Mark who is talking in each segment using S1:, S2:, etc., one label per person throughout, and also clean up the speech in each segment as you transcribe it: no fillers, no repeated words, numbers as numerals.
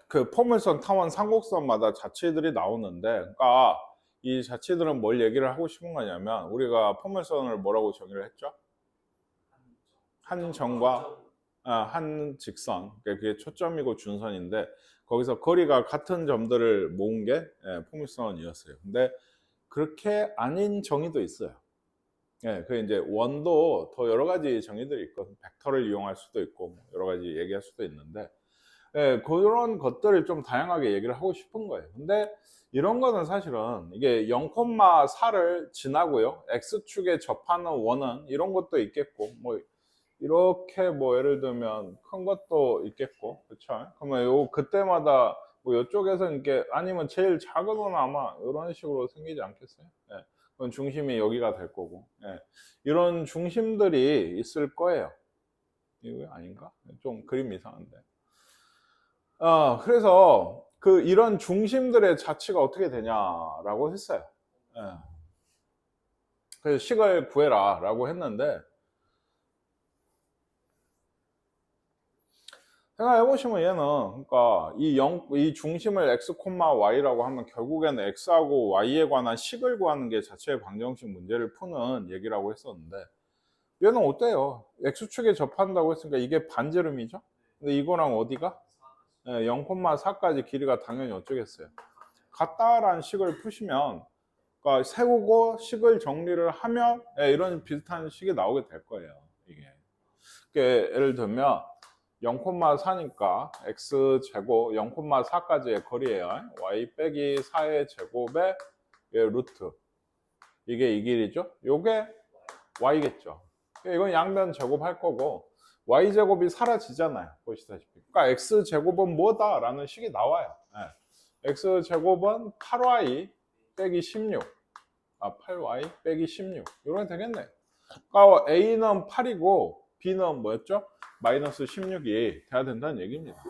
S1: 그 포물선, 타원, 상곡선마다 자치들이 나오는데, 그러니까 이 자치들은 뭘 얘기를 하고 싶은 거냐면, 우리가 포물선을 뭐라고 정의를 했죠? 한 점과 한 직선, 그러니까 그게 초점이고 준선인데, 거기서 거리가 같은 점들을 모은 게 포물선이었어요. 근데 그렇게 아닌 정의도 있어요. 예, 그 이제 원도 더 여러 가지 정의들이 있거든요. 벡터를 이용할 수도 있고 뭐 여러 가지 얘기할 수도 있는데, 예, 그런 것들을 좀 다양하게 얘기를 하고 싶은 거예요. 근데 이런 거는 사실은 이게 0,4를 지나고요, x축에 접하는 원은 이런 것도 있겠고, 뭐 이렇게 뭐 예를 들면 큰 것도 있겠고, 그렇죠? 그러면 요 그때마다 뭐 이쪽에서 이렇게, 아니면 제일 작은 건 아마 이런 식으로 생기지 않겠어요? 예. 그건 중심이 여기가 될 거고, 예. 이런 중심들이 있을 거예요. 이거 아닌가? 좀 그림 이상한데. 그래서 그 이런 중심들의 자치가 어떻게 되냐라고 했어요. 예. 그래서 식을 구해라라고 했는데, 생각해 보시면 얘는, 그러니까 이 중심을 x, y라고 하면 결국에는 x하고 y에 관한 식을 구하는 게 자체의 방정식 문제를 푸는 얘기라고 했었는데, 얘는 어때요? x축에 접한다고 했으니까 이게 반지름이죠? 근데 이거랑 어디가? 0,4까지 길이가 당연히 어쩌겠어요? 같다라는 식을 푸시면, 그러니까 세우고 식을 정리를 하면 이런 비슷한 식이 나오게 될 거예요. 이게. 그러니까 예를 들면 0,4니까 x제곱 0,4까지의 거리예요. y 빼기 4의 제곱에 루트. 이게 이 길이죠. 요게 y겠죠. 이건 양변 제곱할 거고, y제곱이 사라지잖아요. 보시다시피. 그러니까 x제곱은 뭐다? 라는 식이 나와요. x제곱은 8y 빼기 16. 8y 빼기 16. 이러면 되겠네. 그러니까 a는 8이고 b는 뭐였죠? 마이너스 16이 돼야 된다는 얘기입니다.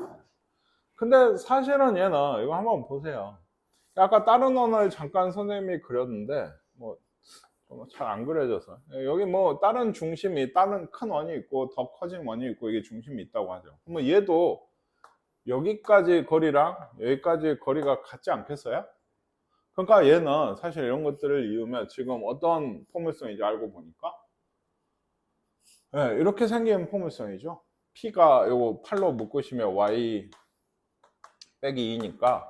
S1: 근데 사실은 얘는 이거 한번 보세요. 아까 다른 원을 잠깐 선생님이 그렸는데 뭐 잘 안 그려져서, 여기 뭐 다른 중심이, 다른 큰 원이 있고 더 커진 원이 있고 이게 중심이 있다고 하죠. 그러면 얘도 여기까지 거리랑 여기까지 거리가 같지 않겠어요? 그러니까 얘는 사실 이런 것들을 이으면 지금 어떤 포물선인지 알고 보니까, 이렇게 생긴 포물선이죠. P가 요거 8로 묶으시면 y 빼기 2니까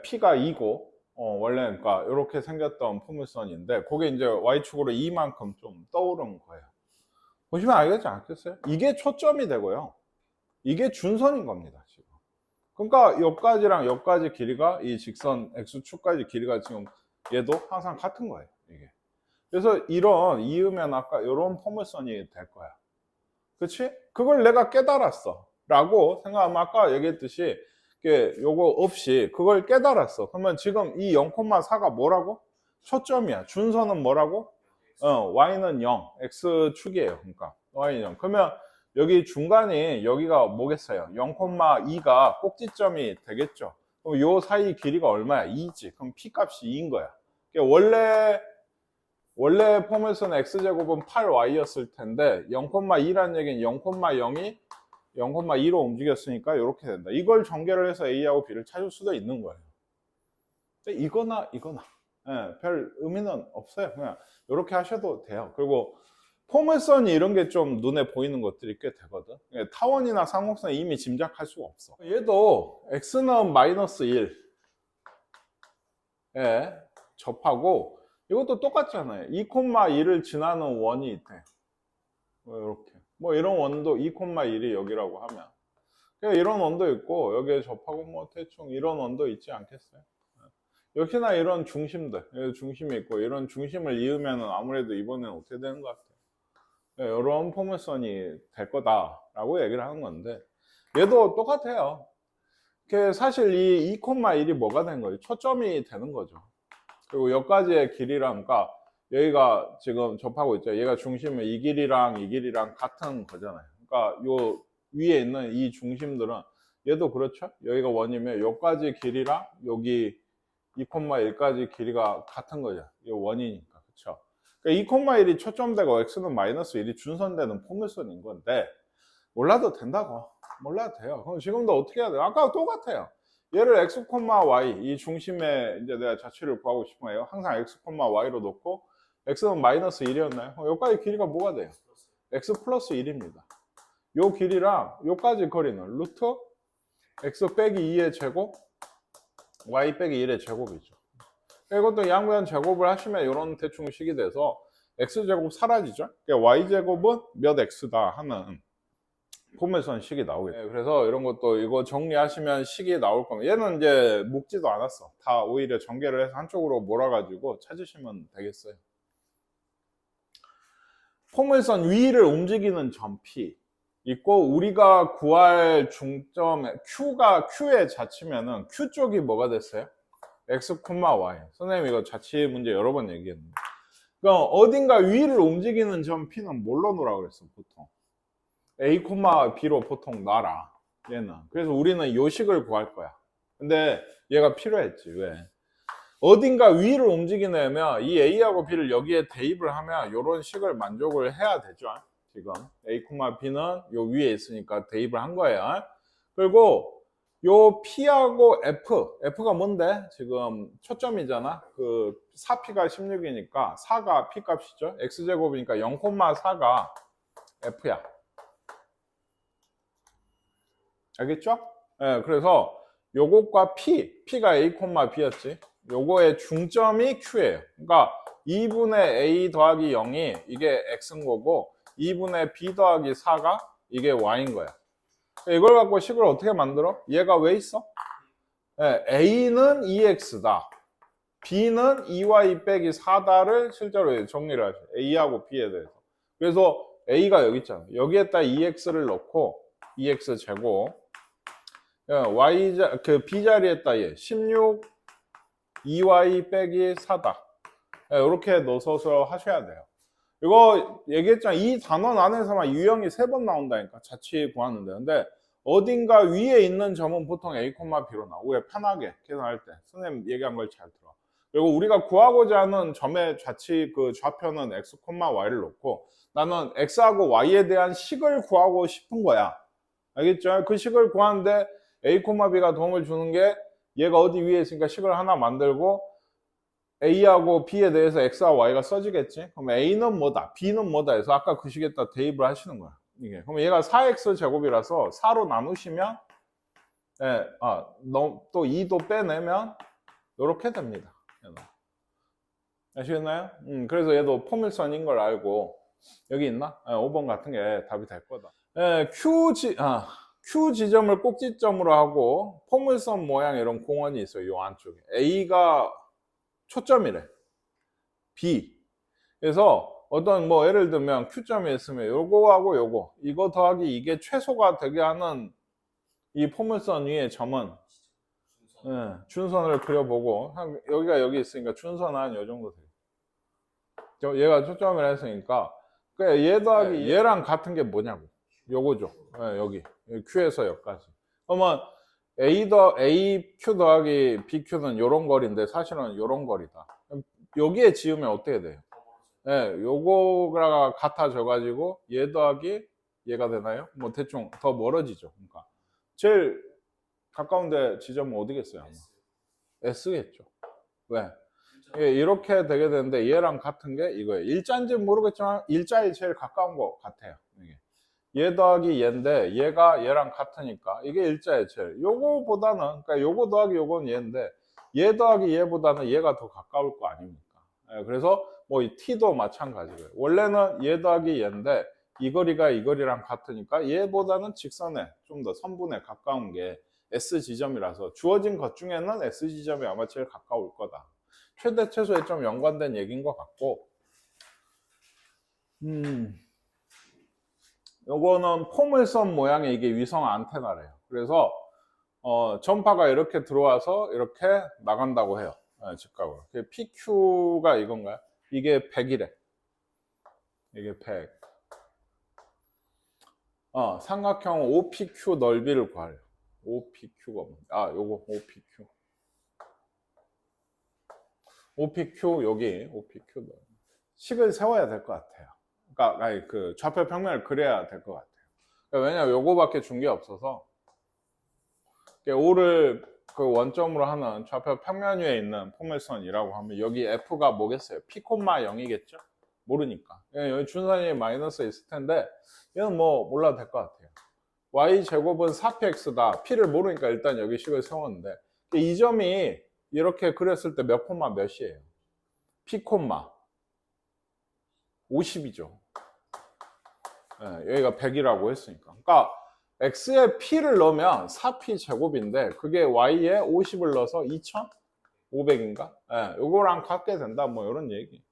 S1: P가 2고, 원래 그러니까 이렇게 생겼던 포물선인데, 그게 이제 y축으로 2만큼 좀 떠오른 거예요. 보시면 알겠지 않겠어요? 이게 초점이 되고요, 이게 준선인 겁니다, 지금. 그러니까 여기까지랑 여기까지 길이가, 이 직선 x축까지 길이가 지금 얘도 항상 같은 거예요, 이게. 그래서 이런 이으면 아까 이런 포물선이 될 거야. 그치? 그걸 내가 깨달았어 라고 생각하면, 아까 얘기했듯이 요거 없이 그걸 깨달았어. 그러면 지금 이 0,4가 뭐라고? 초점이야. 준선은 뭐라고? y는 0, x축이에요. 그러니까 y는 0. 그러면 여기 중간이 여기가 뭐겠어요? 0,2가 꼭지점이 되겠죠. 그럼 요 사이 길이가 얼마야? 2지. 그럼 p 값이 2인 거야. 원래 포물선 x제곱은 8y였을 텐데 0,2라는 얘기는 0,0이 0,2로 움직였으니까 이렇게 된다. 이걸 전개를 해서 a하고 b를 찾을 수도 있는 거예요. 이거나 별 의미는 없어요. 그냥 이렇게 하셔도 돼요. 그리고 포물선이 이런 게 좀 눈에 보이는 것들이 꽤 되거든. 타원이나 상곡선은 이미 짐작할 수가 없어. 얘도 x는 마이너스 1에 접하고, 이것도 똑같잖아요. 2,1을 지나는 원이 있대. 이렇게. 뭐 이런 원도 2,1이 여기라고 하면, 이런 원도 있고, 여기에 접하고 뭐 대충 이런 원도 있지 않겠어요? 역시나 이런 중심들, 중심이 있고, 이런 중심을 이으면 아무래도 이번에는 어떻게 되는 것 같아요? 이런 포물선이 될 거다라고 얘기를 하는 건데, 얘도 똑같아요. 사실 이 2,1이 뭐가 된 거예요? 초점이 되는 거죠. 그리고 여기까지의 길이랑, 그러니까 여기가 지금 접하고 있죠. 얘가 중심은 이 길이랑 같은 거잖아요. 그러니까 요 위에 있는 이 중심들은, 얘도 그렇죠. 여기가 원이면 여기까지 길이랑 여기 2,1까지 길이가 같은 거죠. 이 원이니까. 그렇죠. 그러니까 2,1이 초점되고 x는 마이너스 1이 준선되는 포물선인 건데, 몰라도 된다고. 몰라도 돼요. 그럼 지금도 어떻게 해야 돼요? 아까 똑같아요. 얘를 x, y 이 중심에 이제 내가 자취를 구하고 싶은 거예요. 항상 x, y로 놓고 x는 마이너스 1이었나요? 여기까지 길이가 뭐가 돼요? x 플러스 1입니다. 요 길이랑 요까지 거리는 루트 x 빼기 2의 제곱 y 빼기 1의 제곱이죠. 이것도 양변 제곱을 하시면 이런 대충 식이 돼서 x제곱 사라지죠. 그러니까 y제곱은 몇 x다 하는 포물선 식이 나오겠죠. 그래서 이런 것도 이거 정리하시면 식이 나올 겁니다. 얘는 이제 묶지도 않았어. 다 오히려 전개를 해서 한쪽으로 몰아가지고 찾으시면 되겠어요. 포물선 위를 움직이는 점 P 있고 우리가 구할 중점 Q가 Q의 자치면은 Q 쪽이 뭐가 됐어요? X, Y. 선생님 이거 자치 문제 여러 번 얘기했는데. 그럼 어딘가 위를 움직이는 점 P는 뭘로 놓으라고 그랬어 보통? A, B로 보통 놔라 얘는. 그래서 우리는 요식을 구할 거야. 근데 얘가 필요했지. 왜? 어딘가 위를 움직이려면 이 A하고 B를 여기에 대입을 하면 이런 식을 만족을 해야 되죠. 지금 A, B는 요 위에 있으니까 대입을 한 거예요. 그리고 요 P하고 F가 뭔데? 지금 초점이잖아. 그 4P가 16이니까 4가 P 값이죠. X제곱이니까 0,4가 F야. 알겠죠? 네, 그래서 요것과 P가 A, B였지. 요거의 중점이 Q예요. 그러니까 2분의 A 더하기 0이 이게 X인 거고 2분의 B 더하기 4가 이게 Y인 거야. 이걸 갖고 식을 어떻게 만들어? 얘가 왜 있어? 네, A는 2X다. B는 2Y 빼기 4다를 실제로 정리를 하죠. A하고 B에 대해서. 그래서 A가 여기 있잖아. 여기에다 2X를 넣고 2X 제곱 Y B 자리에다 얘 16 2Y 빼기 4다. 이렇게 넣어서 하셔야 돼요. 이거 얘기했잖아. 이 단원 안에서만 유형이 3번 나온다니까. 자취 구하는데. 근데 어딘가 위에 있는 점은 보통 A, B로 나오고 왜 편하게 계산할 때 선생님 얘기한 걸 잘 들어. 그리고 우리가 구하고자 하는 점의 자취 그 좌표는 X, Y를 놓고 나는 X하고 Y에 대한 식을 구하고 싶은 거야. 알겠죠? 그 식을 구하는데 A, B가 도움을 주는 게 얘가 어디 위에 있으니까 식을 하나 만들고 A하고 B에 대해서 X와 Y가 써지겠지? 그럼 A는 뭐다? B는 뭐다? 해서 아까 그 식에다 대입을 하시는 거야. 이게. 그럼 얘가 4X 제곱이라서 4로 나누시면 예, 또 2도 빼내면 이렇게 됩니다. 아시겠나요? 그래서 얘도 포물선인 걸 알고 여기 있나? 5번 같은 게 답이 될 거다. 예, Q 지점을 꼭지점으로 하고 포물선 모양 이런 공원이 있어요. 이 안쪽에. A가 초점이래. B. 그래서 어떤 뭐 예를 들면 Q점이 있으면 요거하고 요거 이거 더하기 이게 최소가 되게 하는 이 포물선 위의 점은 준선을 그려보고 여기가 여기 있으니까 준선 한 요 정도 돼요. 얘가 초점을 했으니까 얘 더하기 얘랑 같은 게 뭐냐고 요거죠. 여기 Q에서 여기까지. 그러면 A, Q 더하기 BQ는 요런 거리인데 사실은 요런 거리다. 여기에 지으면 어떻게 돼요? 요거가 같아져 가지고 얘 더하기 얘가 되나요? 뭐 대충 더 멀어지죠. 그러니까 제일 가까운데 지점은 어디겠어요? 아마 S겠죠. 왜? 이렇게 되게 되는데 얘랑 같은 게 이거예요. 일자인지는 모르겠지만 일자에 제일 가까운 것 같아요. 얘 더하기 얘인데 얘가 얘랑 같으니까 이게 일자에 제일 요거보다는 그러니까 요거 더하기 요건 얘인데 얘 더하기 얘보다는 얘가 더 가까울 거 아닙니까? 그래서 뭐 이 t도 마찬가지고요. 원래는 얘 더하기 얘인데 이 거리가 이 거리랑 같으니까 얘보다는 직선에 좀 더 선분에 가까운 게 S 지점이라서 주어진 것 중에는 S 지점이 아마 제일 가까울 거다. 최대 최소에 좀 연관된 얘기인 것 같고 요거는 포물선 모양의 이게 위성 안테나래요. 그래서 전파가 이렇게 들어와서 이렇게 나간다고 해요. 직각으로. PQ가 이건가요? 이게 100이래. 이게 100. 삼각형 OPQ 넓이를 구하래요. OPQ가 뭔가? 요거 OPQ. OPQ 여기 OPQ 식을 세워야 될 것 같아요. 그러니까 그 좌표 평면을 그려야 될 것 같아요. 왜냐면 요거밖에 준 게 없어서 5를 그 원점으로 하는 좌표 평면 위에 있는 포물선이라고 하면 여기 F가 뭐겠어요? P, 0이겠죠? 모르니까. 여기 준선이 마이너스 있을 텐데 얘는 뭐 몰라도 될 것 같아요. Y제곱은 4px다. P를 모르니까 일단 여기 식을 세웠는데 이 점이 이렇게 그렸을 때 몇 콤마 몇이에요? P, 50이죠. 여기가 100이라고 했으니까. 그러니까 x에 p를 넣으면 4p 제곱인데 그게 y에 50을 넣어서 2500인가? 요거랑 같게 된다. 뭐 이런 얘기.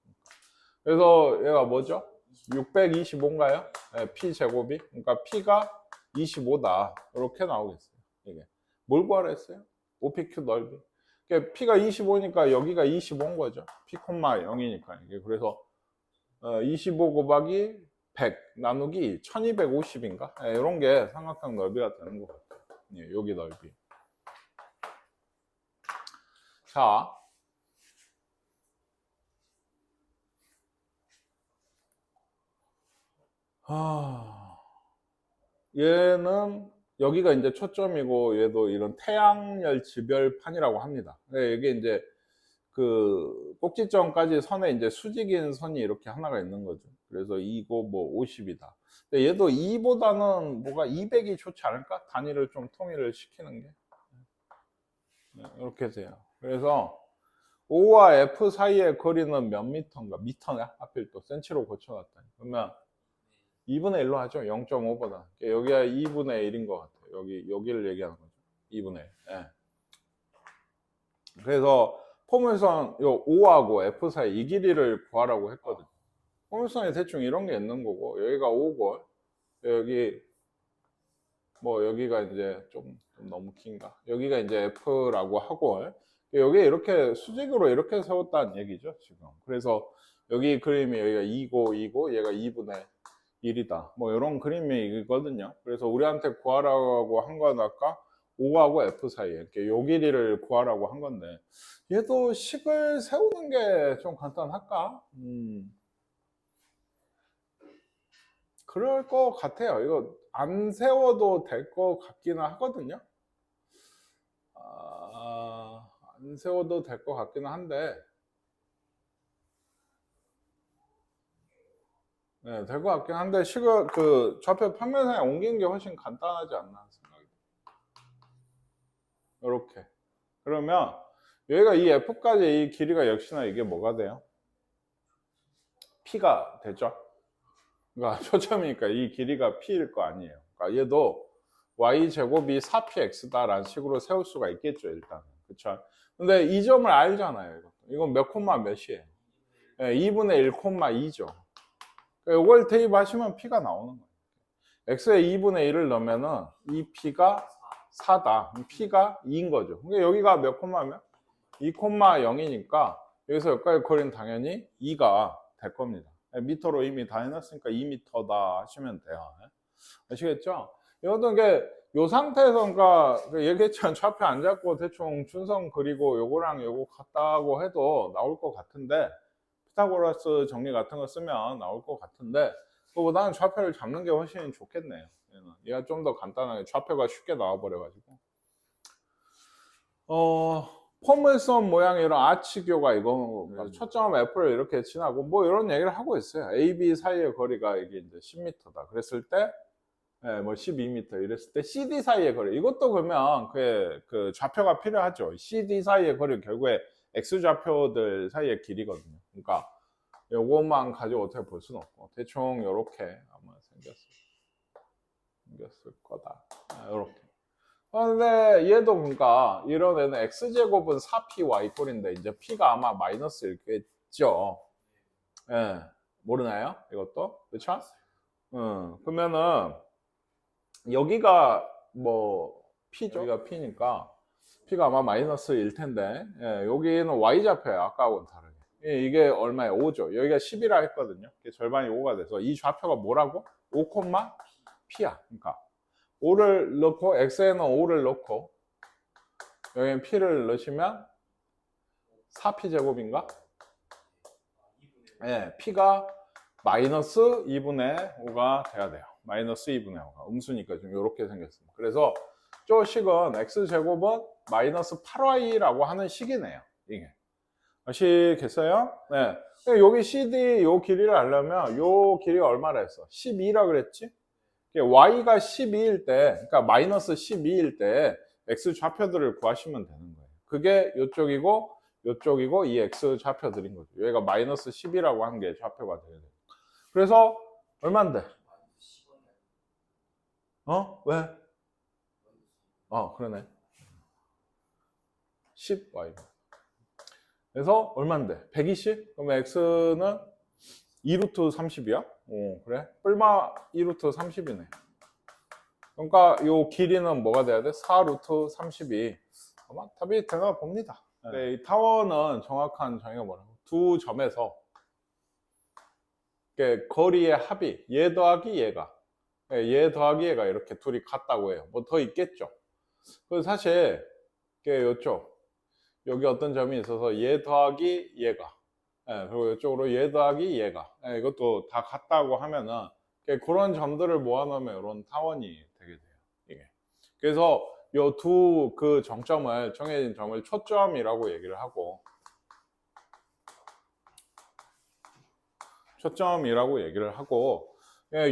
S1: 그래서 얘가 뭐죠? 625인가요? p 제곱이. 그러니까 p가 25다. 이렇게 나오겠어요. 이게 뭘 구하라 했어요? OPQ 넓이. 그러니까 p가 25니까 여기가 25인 거죠. p, 0이니까 이게. 그래서 25 곱하기 100 나누기 1250인가? 이런 게 삼각형 넓이가 되는 것 같아요. 여기 넓이. 자, 얘는 여기가 이제 초점이고 얘도 이런 태양열 지별판이라고 합니다. 이게 이제 그 꼭지점까지 선에 이제 수직인 선이 이렇게 하나가 있는 거죠. 그래서 2고 뭐 50이다. 근데 얘도 2보다는 뭐가 200이 좋지 않을까? 단위를 좀 통일을 시키는 게. 이렇게 돼요. 그래서 O와 F 사이의 거리는 몇 미터인가? 미터냐? 하필 또 센치로 고쳐놨다니. 그러면 2분의 1로 하죠. 0.5보다. 여기가 2분의 1인 것 같아요. 여기를 얘기하는 거죠. 2분의 1. 예. 그래서 포물선 요 O하고 F 사이 이 길이를 구하라고 했거든요. 포물선에 대충 이런 게 있는 거고 여기가 O고 여기 뭐 여기가 이제 좀 너무 긴가? 여기가 이제 F라고 하고 여기 이렇게 수직으로 이렇게 세웠다는 얘기죠 지금. 그래서 여기 그림이 여기가 2고 얘가 2분의 1이다. 뭐 이런 그림이거든요. 그래서 우리한테 구하라고 한 건 아까 O하고 F 사이에 이렇게 요 길이를 구하라고 한 건데 얘도 식을 세우는 게 좀 간단할까? 그럴 것 같아요. 이거 안 세워도 될 것 같기는 하거든요. 안 세워도 될 것 같기는 한데 네, 될 것 같긴 한데 식을 그 좌표 평면에 옮기는 게 훨씬 간단하지 않나 생각이. 이렇게. 그러면 여기가 이 F까지 이 길이가 역시나 이게 뭐가 돼요? P가 되죠. 그러니까 초점이니까 이 길이가 P일 거 아니에요. 그러니까 얘도 Y제곱이 4PX다라는 식으로 세울 수가 있겠죠, 일단. 그쵸? 근데 이 점을 알잖아요. 이건 몇 콤마 몇이에요? 2분의 1 콤마 2죠. 이걸 대입하시면 P가 나오는 거예요. X에 2분의 1을 넣으면은 이 P가 4다. P가 2인 거죠. 그러니까 여기가 몇 콤마면? 2,0이니까 여기서 여기까지 거리는 당연히 2가 될 겁니다. 미터로 이미 다 해놨으니까 2m다 하시면 돼요. 아시겠죠? 이것도 이게 요 상태에서 그러니까 얘기했지만 좌표 안 잡고 대충 준선 그리고 요거랑 요거 같다고 해도 나올 것 같은데 피타고라스 정리 같은 거 쓰면 나올 것 같은데 그거보다는 좌표를 잡는 게 훨씬 좋겠네요. 얘가 좀 더 간단하게 좌표가 쉽게 나와버려가지고 포물선 모양의 이런 아치교가 이거 초점 F를 이렇게 지나고 뭐 이런 얘기를 하고 있어요. A, B 사이의 거리가 이게 이제 10m다. 그랬을 때 뭐 12m 이랬을 때 CD 사이의 거리 이것도 그러면 그 좌표가 필요하죠. CD 사이의 거리 결국에 X 좌표들 사이의 길이거든요. 그러니까 요것만 가지고 어떻게 볼 수는 없고 대충 이렇게 아마 생겼을 거다. 이렇게. 그런데 얘도 그러니까 이런 애는 x제곱은 4py 꼴인데 이제 p가 아마 마이너스일겠죠. 예, 모르나요? 이것도 그렇죠? 그러면은 여기가 뭐 p죠. 여기가 p니까 p가 아마 마이너스일 텐데 여기는 y 좌표예요. 아까하고는 다르게. 이게 얼마예요? 5죠. 여기가 10이라 했거든요. 절반이 5가 돼서 이 좌표가 뭐라고? 5, p야. 그러니까 5를 넣고 x에는 5를 넣고 여기는 p를 넣으시면 4p 제곱인가? p가 마이너스 2분의 5가 돼야 돼요. 마이너스 2분의 5가 음수니까 좀 이렇게 생겼습니다. 그래서 저 식은 x제곱은 마이너스 8y라고 하는 식이네요. 이게 아시겠어요? 네. 여기 CD 요 길이를 알려면 요 길이가 얼마라 했어? 12라 그랬지? y가 12일 때, 그러니까 마이너스 12일 때 x 좌표들을 구하시면 되는 거예요. 그게 요쪽이고 이 x 좌표들인 거죠. 여기가 마이너스 10이라고 하는 게 좌표가 돼야 돼요. 그래서 얼마인데? 왜? 그러네. 10y. 그래서 얼마인데? 120? 그러면 x는 2루트 30이야? 그래? 뿔마 2루트 30이네. 그러니까 요 길이는 뭐가 돼야 돼? 4루트 30이. 아마 답이 되나 봅니다. 네, 이 타원은 정확한 정의가 뭐라고? 두 점에서 거리의 합이 얘 더하기 얘가 얘가 이렇게 둘이 같다고 해요. 뭐 더 있겠죠. 그래서 사실 요쪽 여기 어떤 점이 있어서 얘 더하기 얘가 그리고 이쪽으로 얘 더하기 얘가 이것도 다 같다고 하면은 그런 점들을 모아놓으면 이런 타원이 되게 돼요. 이게. 그래서 요 두 그 정점을 정해진 점을 초점이라고 얘기를 하고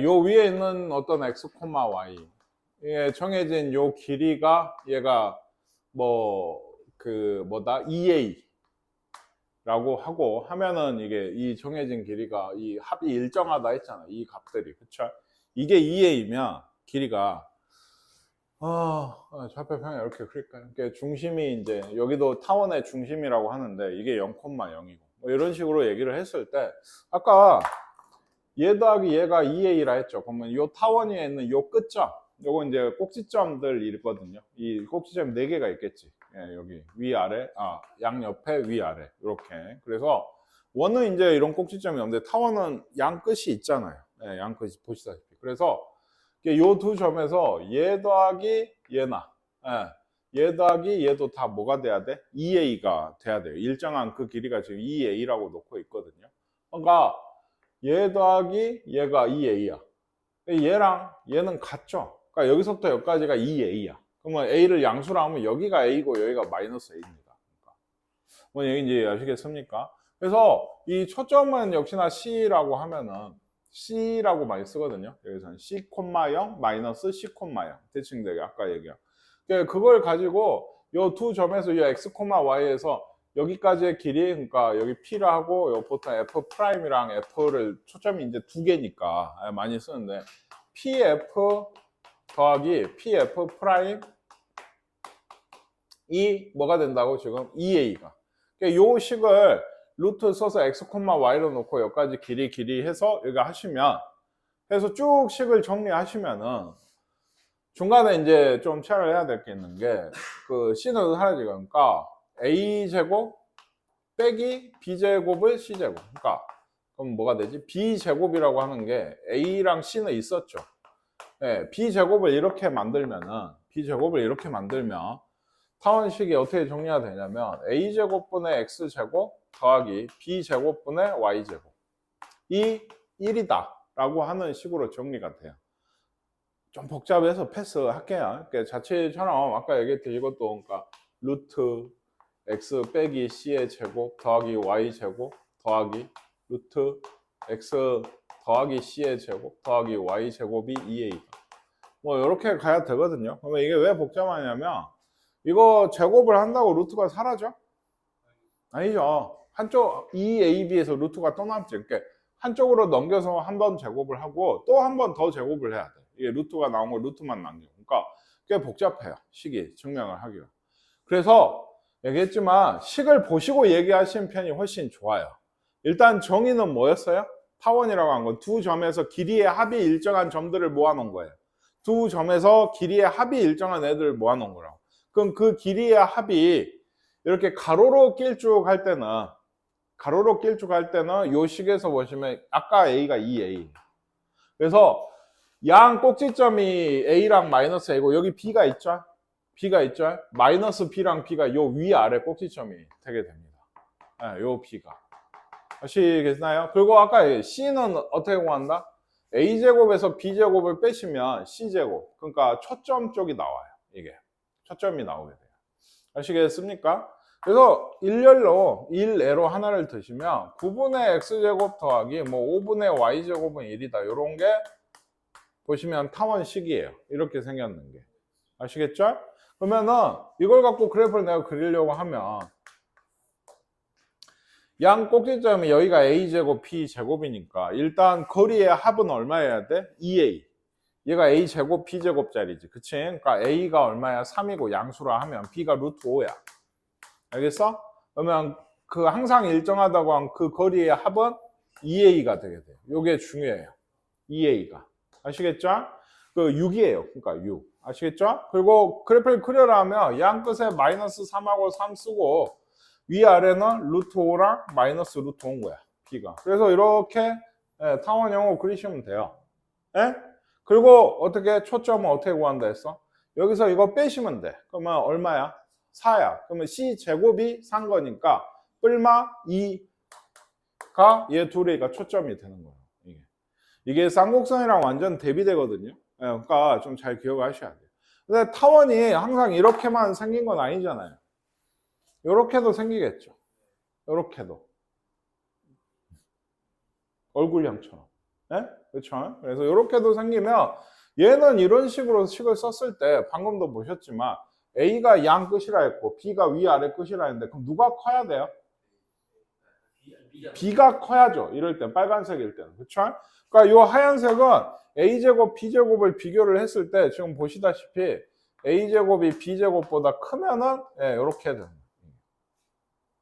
S1: 요 위에 있는 어떤 x, y 정해진 요 길이가 얘가 EA 라고 하고 하면은 이게 이 정해진 길이가 이 합이 일정하다 했잖아. 이 값들이. 그쵸? 이게 EA면 길이가 좌표평이 이렇게 그릴까요? 중심이 이제 여기도 타원의 중심이라고 하는데 이게 0,0이고 뭐 이런 식으로 얘기를 했을 때 아까 얘 더하기 얘가 2A라 했죠. 그러면 요 타원 위에 있는 요 끝점 요거 이제 꼭지점들이거든요. 이 꼭지점 4개가 있겠지. 여기 위아래 양옆에 위아래 이렇게. 그래서 원은 이제 이런 꼭지점이 없는데 타원은 양 끝이 있잖아요. 양 끝이 보시다시피. 그래서 요 두 점에서 얘 더하기 얘나 얘 더하기 얘도 다 뭐가 돼야 돼? 2A가 돼야 돼요. 일정한 그 길이가 지금 2A라고 놓고 있거든요. 그러니까 얘 더하기 얘가 2A야. 얘랑 얘는 같죠. 그러니까 여기서부터 여기까지가 2A야. 그러면 A를 양수로 하면 여기가 A고 여기가 마이너스 A입니다. 그러니까. 뭐 얘기인지 아시겠습니까? 그래서 이 초점은 역시나 C라고 하면은 C라고 많이 쓰거든요. 여기서는 C,0 마이너스 C,0 대칭되게 아까 얘기한. 그걸 가지고 요 두 점에서 이 X, Y에서 여기까지의 길이 그러니까 여기 P라 하고 요 보통 F'이랑 F를 초점이 이제 두 개니까 많이 쓰는데 PF 더하기 PF 프라임 이 뭐가 된다고 지금 2A가. 요 식을 루트 써서 x, y로 놓고 여기까지 길이 해서 여기 하시면 해서 쭉 식을 정리하시면은 중간에 이제 좀 체크를 해야 될 게 있는 게 그 c는 사라지고 그러니까 a제곱 빼기 b제곱을 c제곱. 그러니까 그럼 뭐가 되지? b제곱이라고 하는 게 a랑 c는 있었죠. b제곱을 이렇게 만들면 타원식이 어떻게 정리가 되냐면 a제곱분의 x제곱 더하기 b제곱분의 y제곱 이 1이다 라고 하는 식으로 정리가 돼요. 좀 복잡해서 패스할게요. 그러니까 자체처럼 아까 얘기했듯이 이것도 그러니까 루트 x 빼기 c의 제곱 더하기 y제곱 더하기 루트 x 더하기 c의 제곱 더하기 y제곱이 2a다. 뭐 이렇게 가야 되거든요. 그러면 이게 왜 복잡하냐면 이거 제곱을 한다고 루트가 사라져? 아니죠. 한쪽 2AB에서 루트가 또 남지. 그러니까 한쪽으로 넘겨서 한 번 제곱을 하고 또 한 번 더 제곱을 해야 돼. 이게 루트가 나온 거 루트만 남겨. 그러니까 꽤 복잡해요. 식이 증명을 하기가. 그래서 얘기했지만 식을 보시고 얘기하시는 편이 훨씬 좋아요. 일단 정의는 뭐였어요? 타원이라고 한 건 두 점에서 길이의 합이 일정한 점들을 모아놓은 거예요. 두 점에서 길이의 합이 일정한 애들을 모아놓은 거라고. 그럼 그 길이의 합이 이렇게 가로로 길쭉할 때는 요 식에서 보시면 아까 A가 2A. 그래서 양 꼭지점이 A랑 마이너스 A고 여기 B가 있죠? 마이너스 B랑 B가 요 위아래 꼭지점이 되게 됩니다. 요 B가. 아시겠나요? 그리고 아까 C는 어떻게 구한다? a제곱에서 b제곱을 빼시면 c제곱, 그러니까 초점 쪽이 나와요. 이게 초점이 나오게 돼요. 아시겠습니까? 그래서 일례로 하나를 드시면 9분의 x제곱 더하기 뭐 5분의 y제곱은 1이다. 이런 게 보시면 타원식이에요. 이렇게 생겼는 게. 아시겠죠? 그러면은 이걸 갖고 그래프를 내가 그리려고 하면 양 꼭지점이 여기가 a제곱 b제곱이니까 일단 거리의 합은 얼마여야 돼? 2a. 얘가 a제곱 b제곱짜리지. 그치? 그러니까 a가 얼마야? 3이고 양수라 하면 b가 루트 5야. 알겠어? 그러면 그 항상 일정하다고 한 그 거리의 합은 2a가 되게 돼요. 이게 중요해요. 2a가. 아시겠죠? 그 6이에요. 그러니까 6. 아시겠죠? 그리고 그래프를 그려라 하면 양 끝에 마이너스 3하고 3 쓰고 위아래는 루트 5랑 마이너스 루트 5인 거야. b가. 그래서 이렇게 타원형으로 그리시면 돼요. 예? 그리고 어떻게 초점은 어떻게 구한다 했어? 여기서 이거 빼시면 돼. 그러면 얼마야? 4야. 그러면 c제곱이 3 거니까 뿔마 2가 얘 둘이가 초점이 되는 거예요. 이게 쌍곡선이랑 완전 대비되거든요. 그러니까 좀 잘 기억하셔야 돼요. 근데 타원이 항상 이렇게만 생긴 건 아니잖아요. 이렇게도 생기겠죠. 이렇게도. 얼굴형처럼. 네? 그렇죠? 그래서 이렇게도 생기면 얘는 이런 식으로 식을 썼을 때 방금도 보셨지만 A가 양 끝이라 했고 B가 위아래 끝이라 했는데 그럼 누가 커야 돼요? B가 커야죠. 이럴 땐 빨간색일 때는. 그렇죠? 그러니까 이 하얀색은 A제곱 B제곱을 비교를 했을 때 지금 보시다시피 A제곱이 B제곱보다 크면은 이렇게 됩니다.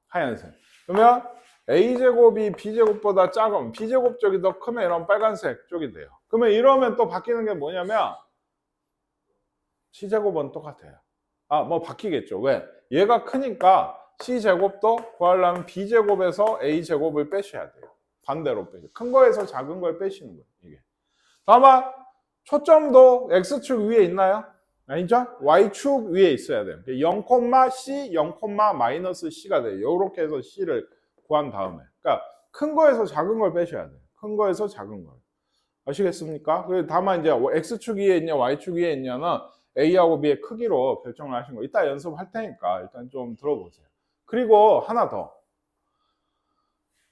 S1: 하얀색. 그러면 A제곱이 B제곱보다 작으면 B제곱 쪽이 더 크면 이런 빨간색 쪽이 돼요. 그러면 이러면 또 바뀌는 게 뭐냐면 C제곱은 똑같아요. 뭐 바뀌겠죠. 왜? 얘가 크니까 C제곱도 구하려면 B제곱에서 A제곱을 빼셔야 돼요. 반대로 빼죠. 큰 거에서 작은 걸 빼시는 거예요. 이게. 다만 초점도 X축 위에 있나요? 아니죠? Y축 위에 있어야 돼요. 0,C, 0,-C가 돼요. 이렇게 해서 C를 구한 다음에. 그러니까 큰 거에서 작은 걸 빼셔야 돼요. 큰 거에서 작은 걸. 아시겠습니까? 다만 이제 X축 위에 있냐, Y축 위에 있냐는 A하고 B의 크기로 결정을 하신 거. 이따 연습할 테니까 일단 좀 들어보세요. 그리고 하나 더.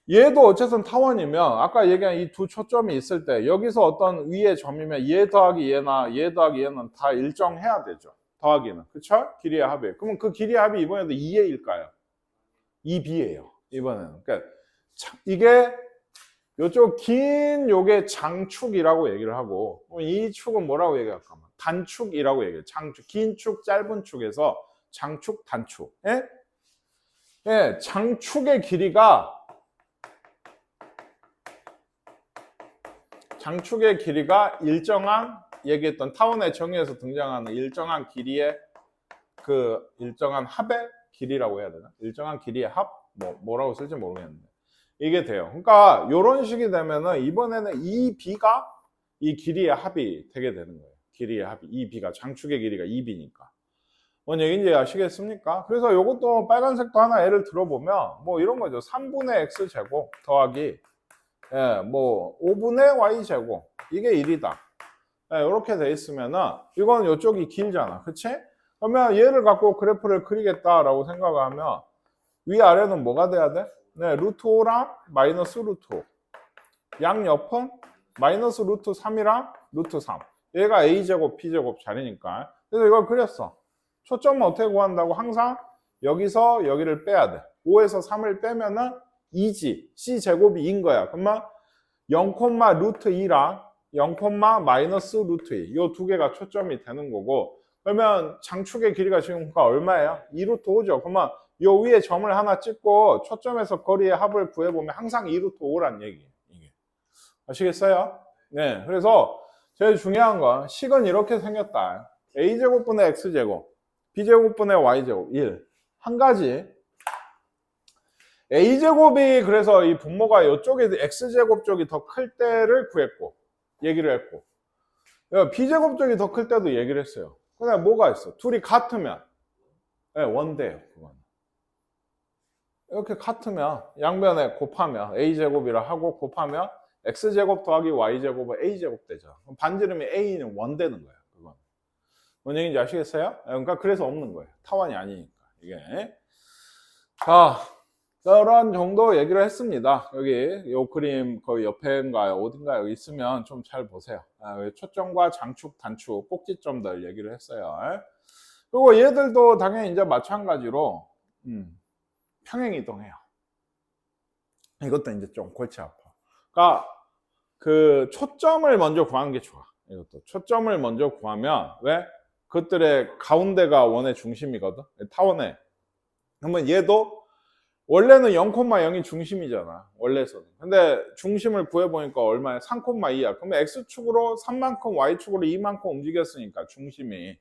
S1: 얘도 어쨌든 타원이면 아까 얘기한 이 두 초점이 있을 때 여기서 어떤 위의 점이면 얘 더하기 얘나 얘 더하기 얘는 다 일정해야 되죠. 더하기는. 그쵸? 길이의 합이. 그러면 그 길이의 합이 이번에도 2a일까요? 2b예요. 이번에는. 그러니까 이게 요쪽 긴 요게 장축이라고 얘기를 하고 이 축은 뭐라고 얘기할까? 단축이라고 얘기해요. 장축. 긴 축, 짧은 축에서 장축, 단축. 예, 장축의 길이가 일정한 얘기했던 타원의 정의에서 등장하는 일정한 길이의 그 일정한 합의 길이라고 해야 되나? 일정한 길이의 합? 뭐라고 쓸지 모르겠는데 이게 돼요. 그러니까 이런 식이 되면은 이번에는 이 B가 이 길이의 합이 되게 되는 거예요. 길이의 합이 이 B가 장축의 길이가 2B니까. 뭔 얘기인지 아시겠습니까? 그래서 이것도 빨간색도 하나 예를 들어보면 뭐 이런 거죠. 3분의 X제곱 더하기 5분의 Y제곱 이게 1이다. 이렇게 돼 있으면은 이건 이쪽이 길잖아. 그치? 그러면 얘를 갖고 그래프를 그리겠다라고 생각하면 위아래는 뭐가 돼야 돼? 루트 5랑 마이너스 루트 5. 양옆은 마이너스 루트 3이랑 루트 3. 얘가 A제곱, B제곱 자리니까. 그래서 이걸 그렸어. 초점은 어떻게 구한다고? 항상 여기서 여기를 빼야 돼. 5에서 3을 빼면은 2지. C제곱이 2인 거야. 그러면 0, 루트 2랑 0, 마이너스 루트 2. 이 두 개가 초점이 되는 거고. 그러면 장축의 길이가 지금 얼마예요? 2루트 5죠. 그러면 요 위에 점을 하나 찍고 초점에서 거리의 합을 구해보면 항상 2루트 5란 얘기예요. 이게. 아시겠어요? 네. 그래서 제일 중요한 건 식은 이렇게 생겼다. A제곱분의 X제곱, B제곱분의 Y제곱 1. 한 가지. A제곱이 그래서 이 분모가 이쪽에 X제곱 쪽이 더 클 때를 구했고, 얘기를 했고. B제곱 쪽이 더 클 때도 얘기를 했어요. 근데 뭐가 있어? 둘이 같으면. 네, 원대예요. 그건. 이렇게 같으면 양변에 곱하면 A제곱이라 하고 곱하면 x제곱 더하기 y제곱은 a제곱 되죠. 그럼 반지름이 a는 1 되는 거예요. 그건. 뭔 얘기인지 아시겠어요? 그러니까 그래서 없는 거예요. 타원이 아니니까. 이게. 자, 그런 정도 얘기를 했습니다. 여기 요 그림 거의 옆에인가요? 어딘가요? 있으면 좀 잘 보세요. 초점과 장축, 단축, 꼭지점들 얘기를 했어요. 그리고 얘들도 당연히 이제 마찬가지로 평행이동해요. 이것도 이제 좀 골치 아파. 그러니까 그 초점을 먼저 구하는 게 좋아. 이것도 초점을 먼저 구하면 왜? 그것들의 가운데가 원의 중심이거든. 타원에. 그러면 얘도 원래는 0,0이 중심이잖아. 원래서는. 근데 중심을 구해보니까 얼마야? 3,2야. 그러면 x축으로 3만큼, y축으로 2만큼 움직였으니까 중심이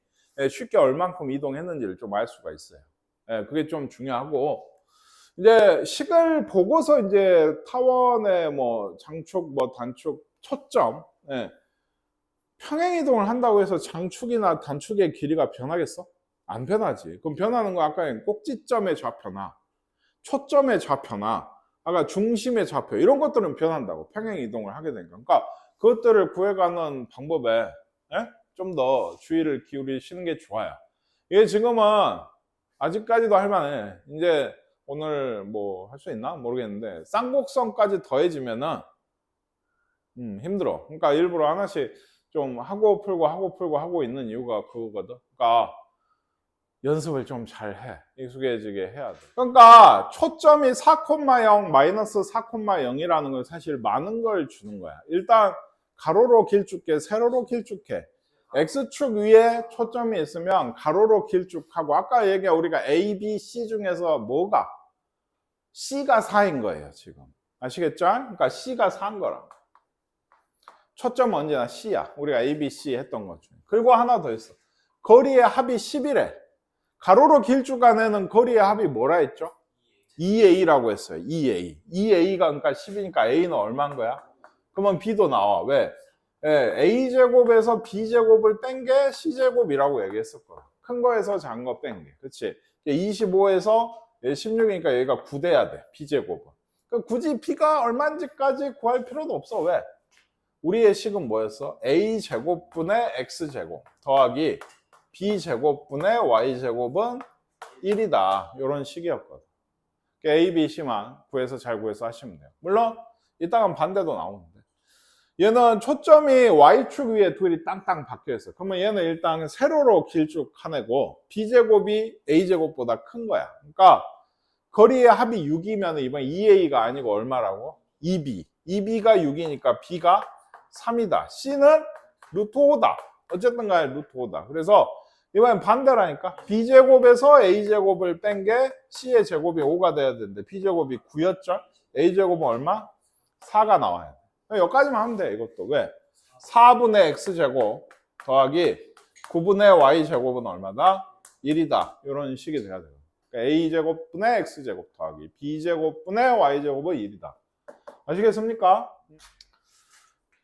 S1: 쉽게 얼만큼 이동했는지를 좀 알 수가 있어요. 그게 좀 중요하고, 이제 식을 보고서 이제 타원의 뭐 장축, 뭐 단축, 초점, 평행이동을 한다고 해서 장축이나 단축의 길이가 변하겠어? 안 변하지. 그럼 변하는 거 아까 꼭지점의 좌표나 초점의 좌표나 아까 중심의 좌표 이런 것들은 변한다고. 평행이동을 하게 되니까. 그러니까 그것들을 구해가는 방법에 좀 더 주의를 기울이시는 게 좋아요. 이게 지금은 아직까지도 할만해. 이제 오늘 뭐 할 수 있나 모르겠는데 쌍곡선까지 더해지면은 힘들어. 그러니까 일부러 하나씩 좀 하고 풀고 하고 있는 이유가 그거거든. 그러니까 연습을 좀 잘 해. 익숙해지게 해야 돼. 그러니까 초점이 4,0 마이너스 4,0이라는 건 사실 많은 걸 주는 거야. 일단 가로로 길쭉해, 세로로 길쭉해. X축 위에 초점이 있으면 가로로 길쭉하고 아까 얘기한 우리가 A, B, C 중에서 뭐가? C가 4인 거예요, 지금. 아시겠죠? 그러니까 C가 4인 거라고. 초점은 언제나 C야. 우리가 A, B, C 했던 것 중에. 그리고 하나 더 있어. 거리의 합이 10이래. 가로로 길쭉간에는 거리의 합이 뭐라 했죠? 2A라고 했어요. 2A. 2A가 그러니까 10이니까 A는 얼마인 거야? 그러면 B도 나와. 왜? A제곱에서 B제곱을 뺀 게 C제곱이라고 얘기했었거든. 큰 거에서 작은 거 뺀 게. 그치? 25에서 16이니까 여기가 9 돼야 돼. B제곱은. 그러니까 굳이 B가 얼마인지까지 구할 필요도 없어. 왜? 우리의 식은 뭐였어? A제곱분의 X제곱 더하기 B제곱분의 Y제곱은 1이다. 이런 식이었거든. A, B, C만 구해서 잘 구해서 하시면 돼요. 물론 이따가 반대도 나오는데 얘는 초점이 Y축 위에 둘이 땅땅 박혀있어. 그러면 얘는 일단 세로로 길쭉하네고 B제곱이 A제곱보다 큰 거야. 그러니까 거리의 합이 6이면 이번 2A가 아니고 얼마라고? 2B. 2B가 6이니까 B가 3이다. C는 루트 5다. 어쨌든 간에 루트 5다. 그래서 이번엔 반대라니까. B제곱에서 A제곱을 뺀 게 C의 제곱이 5가 돼야 되는데 B제곱이 9였죠? A제곱은 얼마? 4가 나와야 돼. 여기까지만 하면 돼. 이것도. 왜? 4분의 X제곱 더하기 9분의 Y제곱은 얼마다? 1이다. 이런 식이 돼야 돼요. 그러니까 A제곱분의 X제곱 더하기 B제곱분의 Y제곱은 1이다. 아시겠습니까?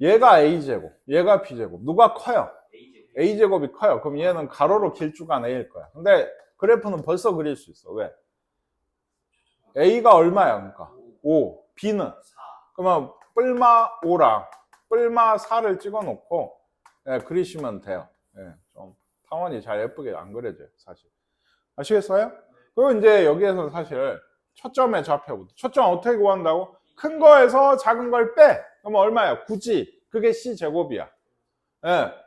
S1: 얘가 A제곱, 얘가 B제곱. 누가 커요? A제곱이 커요. 그럼 얘는 가로로 길쭉한 A일 거야. 근데 그래프는 벌써 그릴 수 있어. 왜? A가 얼마야? 그러니까 5, B는? 그러면 뿔마 5랑 뿔마 4를 찍어놓고 그리시면 돼요. 좀 타원이 잘 예쁘게 안 그려져요. 사실. 아시겠어요? 그리고 이제 여기에서 사실 초점의 좌표부터. 초점 어떻게 구한다고? 큰 거에서 작은 걸 빼. 그러면 얼마야? 굳이 그게 C제곱이야.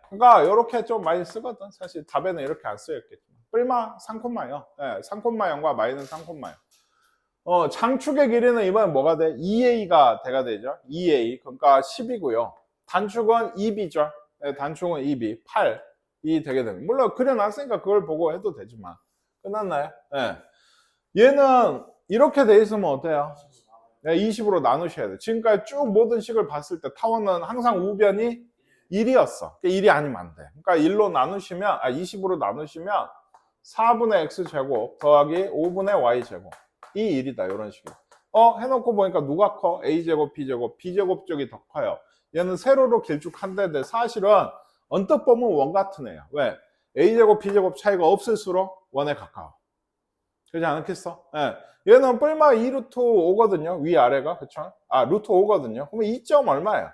S1: 그러니까 이렇게 좀 많이 쓰거든. 사실 답에는 이렇게 안 쓰였겠지만. 뿔마 3,0. 3,0과 마이너스 3,0. 장축의 길이는 이번엔 뭐가 돼? 2A가 돼가 되죠. 2A. 그러니까 10이고요. 단축은 2B죠. 단축은 2B. 8이 되게 됩니다. 물론 그려놨으니까 그걸 보고 해도 되지만. 끝났나요? 얘는 이렇게 돼 있으면 어때요? 20으로 나누셔야 돼. 지금까지 쭉 모든 식을 봤을 때 타원은 항상 우변이 1이었어. 1이 아니면 안 돼. 그러니까 1로 나누시면, 20으로 나누시면 4분의 X제곱 더하기 5분의 Y제곱. 이 1이다. 이런 식으로. 해놓고 보니까 누가 커? A제곱, B제곱. B제곱 쪽이 더 커요. 얘는 세로로 길쭉한데 사실은 언뜻 보면 원 같은 애야. 왜? A제곱, B제곱 차이가 없을수록 원에 가까워. 그러지 않겠어? 예. 얘는 뿔마 2 루트 5거든요. 위아래가. 그쵸? 아, 루트 5거든요. 그러면 2점 얼마야?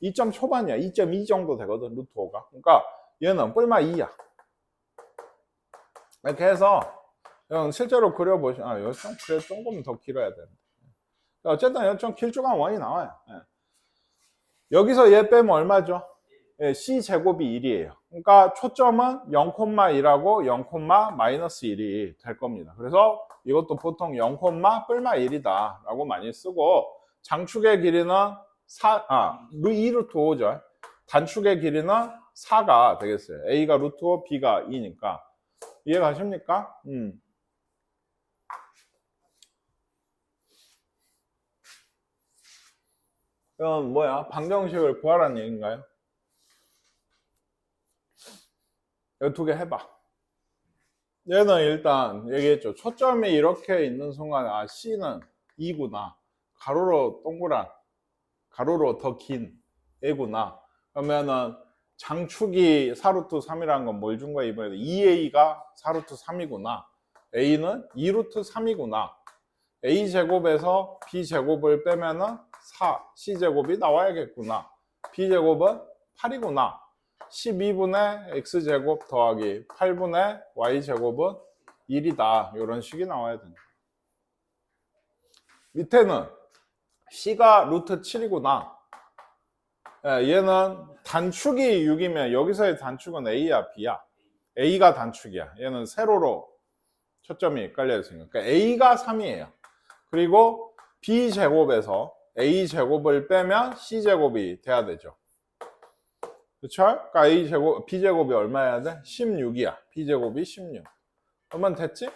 S1: 2점 초반이야. 2.2 정도 되거든. 루트 5가. 그러니까 얘는 뿔마 2야. 이렇게 해서 실제로 그려보시면 아, 여기 좀 그래 조금 더 길어야 되는데. 어쨌든 여기 좀 길쭉한 원이 나와요. 예. 여기서 얘 빼면 얼마죠? 예, C제곱이 1이에요. 그러니까 초점은 0,1하고 0,-1이 될 겁니다. 그래서 이것도 보통 0, 뿔마 1이다 라고 많이 쓰고 장축의 길이는 2 루트 5죠. 단축의 길이는 4가 되겠어요. A가 루트 5, B가 2니까. 이해가십니까? 이건 뭐야? 방정식을 구하라는 얘기인가요? 이 두 개 해봐. 얘는 일단 얘기했죠. 초점이 이렇게 있는 순간 아 C는 2구나. 가로로 동그란 가로로 더 긴 A구나. 그러면은 장축이 4루트 3이라는 건 뭘 준 거야 이번에도 2A가 4루트 3이구나. A는 2루트 3이구나. A제곱에서 B제곱을 빼면은 4, C제곱이 나와야겠구나. B제곱은 8이구나. 12분의 X제곱 더하기 8분의 Y제곱은 1이다. 이런 식이 나와야 된다. 밑에는 C가 루트 7이구나. 얘는 단축이 6이면 여기서의 단축은 A야, B야? A가 단축이야. 얘는 세로로 초점이 깔려 있으니까. 그러니까 A가 3이에요. 그리고 B제곱에서 A제곱을 빼면 C제곱이 돼야 되죠. 그쵸? 그러니까 B제곱이 얼마여야 돼? 16이야. B제곱이 16. 그러면 됐지?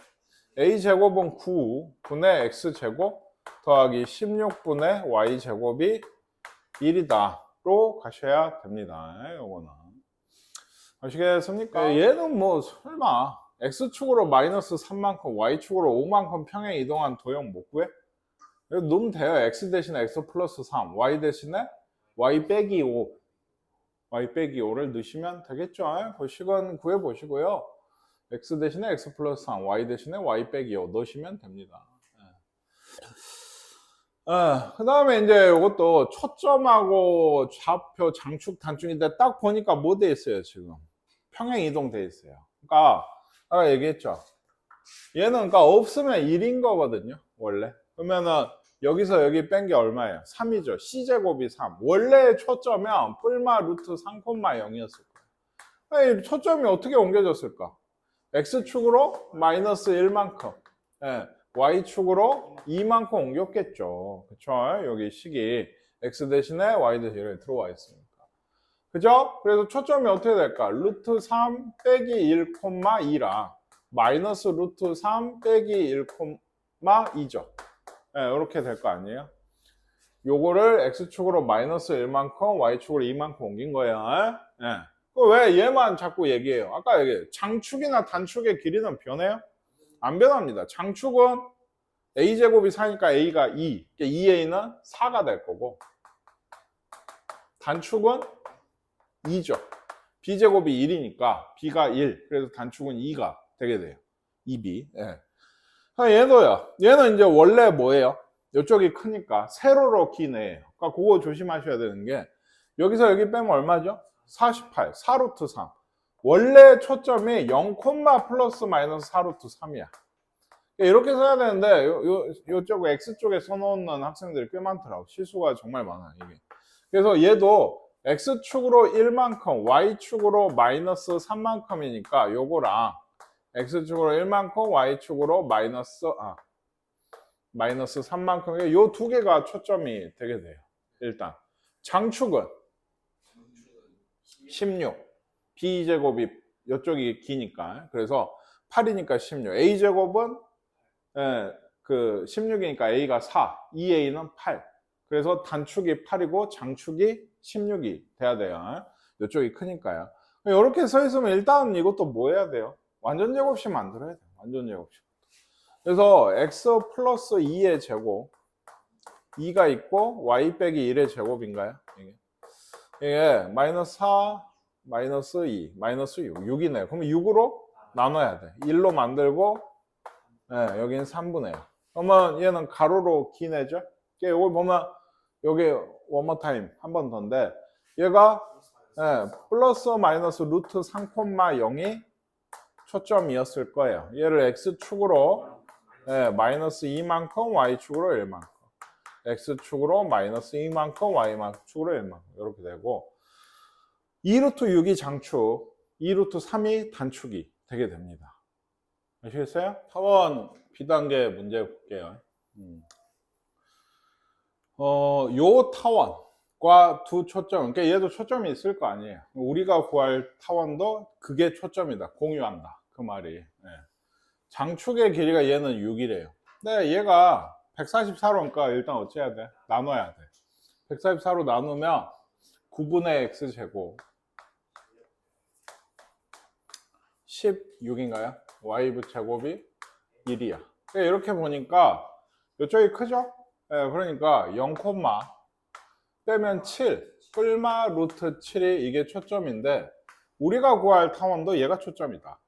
S1: A제곱은 9분의 X제곱 더하기 16분의 Y제곱이 1이다. 로 가셔야 됩니다. 요거는. 아시겠습니까? 얘는 뭐 설마 X축으로 마이너스 3만큼 Y축으로 5만큼 평행 이동한 도형 못 구해? 이거 넣으면 돼요. X 대신에 X 플러스 3, Y 대신에 Y 빼기 5. Y 빼기 5를 넣으시면 되겠죠. 그 식은 구해보시고요. X 대신에 X 플러스 3, Y 대신에 Y 빼기 5 넣으시면 됩니다. 그 다음에 이제 이것도 초점하고 좌표 장축 단축인데 딱 보니까 뭐 돼 있어요 지금 평행 이동 돼 있어요. 그러니까 아까 얘기했죠. 얘는 그러니까 없으면 1인 거거든요 원래. 그러면은 여기서 여기 뺀 게 얼마예요? 3이죠. C제곱이 3. 원래 초점은 뿔마 루트 3,0이었을 거예요. 아니, 초점이 어떻게 옮겨졌을까? X축으로 마이너스 1만큼. 예. Y축으로 2만큼 옮겼겠죠. 그쵸? 여기 식이 X 대신에 Y 대신에 이렇게 들어와 있으니까. 그죠? 그래서 초점이 어떻게 될까? 루트 3 빼기 1,2라 마이너스 루트 3 빼기 1,2죠. 네, 이렇게 될 거 아니에요? 요거를 X축으로 마이너스 1만큼 Y축으로 2만큼 옮긴 거예요. 네. 왜 얘만 자꾸 얘기해요? 아까 얘기해요. 장축이나 단축의 길이는 변해요? 안 변합니다. 장축은 A제곱이 4니까 A가 2. 2A는 4가 될 거고 단축은 2죠. B제곱이 1이니까 B가 1. 그래서 단축은 2가 되게 돼요. 2B. 예. 얘도요. 얘는 이제 원래 뭐예요? 이쪽이 크니까 세로로 긴 애예요. 그러니까 그거 조심하셔야 되는 게 여기서 여기 빼면 얼마죠? 48. 4루트 3. 원래 초점이 0, 플러스 마이너스 4루트 3이야. 이렇게 써야 되는데 요쪽 X쪽에 써놓는 학생들이 꽤 많더라고. 실수가 정말 많아 이게. 그래서 얘도 X축으로 1만큼 Y축으로 마이너스 3만큼이니까 요거랑 X축으로 1만큼 Y축으로 마이너스 3만큼 요 두 개가 초점이 되게 돼요. 일단 장축은 16 B제곱이 이쪽이 기니까 그래서 8이니까 16 A제곱은 그 16이니까 A가 4 2A는 8 그래서 단축이 8이고 장축이 16이 돼야 돼요. 이쪽이 크니까요. 이렇게 서 있으면 일단 이것도 뭐 해야 돼요? 완전 제곱식 만들어야 돼요. 완전 제곱식. 그래서 x 플러스 2의 제곱 2가 있고 y 빼기 1의 제곱인가요? 이게 마이너스 4, 마이너스 2, 마이너스 6, 6이네요. 그럼 6으로 나눠야 돼. 1로 만들고 네, 여기는 3분의 1. 그러면 얘는 가로로 기내죠? 이걸 보면 여기 원모 타임 한 번 더인데 얘가 플러스 마이너스 루트 3,0이 초점이었을 거예요. 얘를 x축으로 마이너스 2만큼 y축으로 1만큼 x축으로 마이너스 2만큼 y축으로 1만큼 이렇게 되고 2루트 6이 장축 2루트 3이 단축이 되게 됩니다. 아시겠어요? 타원 B단계 문제 볼게요. 요 타원과 두 초점, 그러니까 얘도 초점이 있을 거 아니에요. 우리가 구할 타원도 그게 초점이다. 공유한다. 그 말이. 예. 장축의 길이가 얘는 6이래요. 근데 얘가 144로니까 일단 어찌해야 돼? 나눠야 돼. 144로 나누면 9분의 x제곱 16인가요? y제곱이 1이야. 이렇게 보니까 이쪽이 크죠? 그러니까 0, 빼면 7, 뿔마 루트 7이 이게 초점인데 우리가 구할 타원도 얘가 초점이다.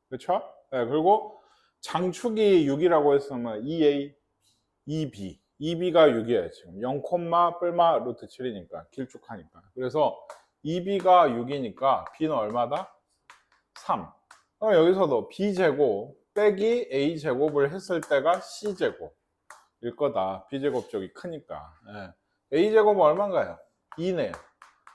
S1: 그렇죠? 그리고 장축이 6이라고 했으면 2a, 2b, 2b가 6이에요. 지금 0, 뿔마 루트 7이니까 길쭉하니까. 그래서 2b가 6이니까 b는 얼마다? 3. 여기서도 b제곱 빼기 a제곱을 했을 때가 c제곱일 거다. b제곱 쪽이 크니까. a제곱은 얼마인가요? 2네요.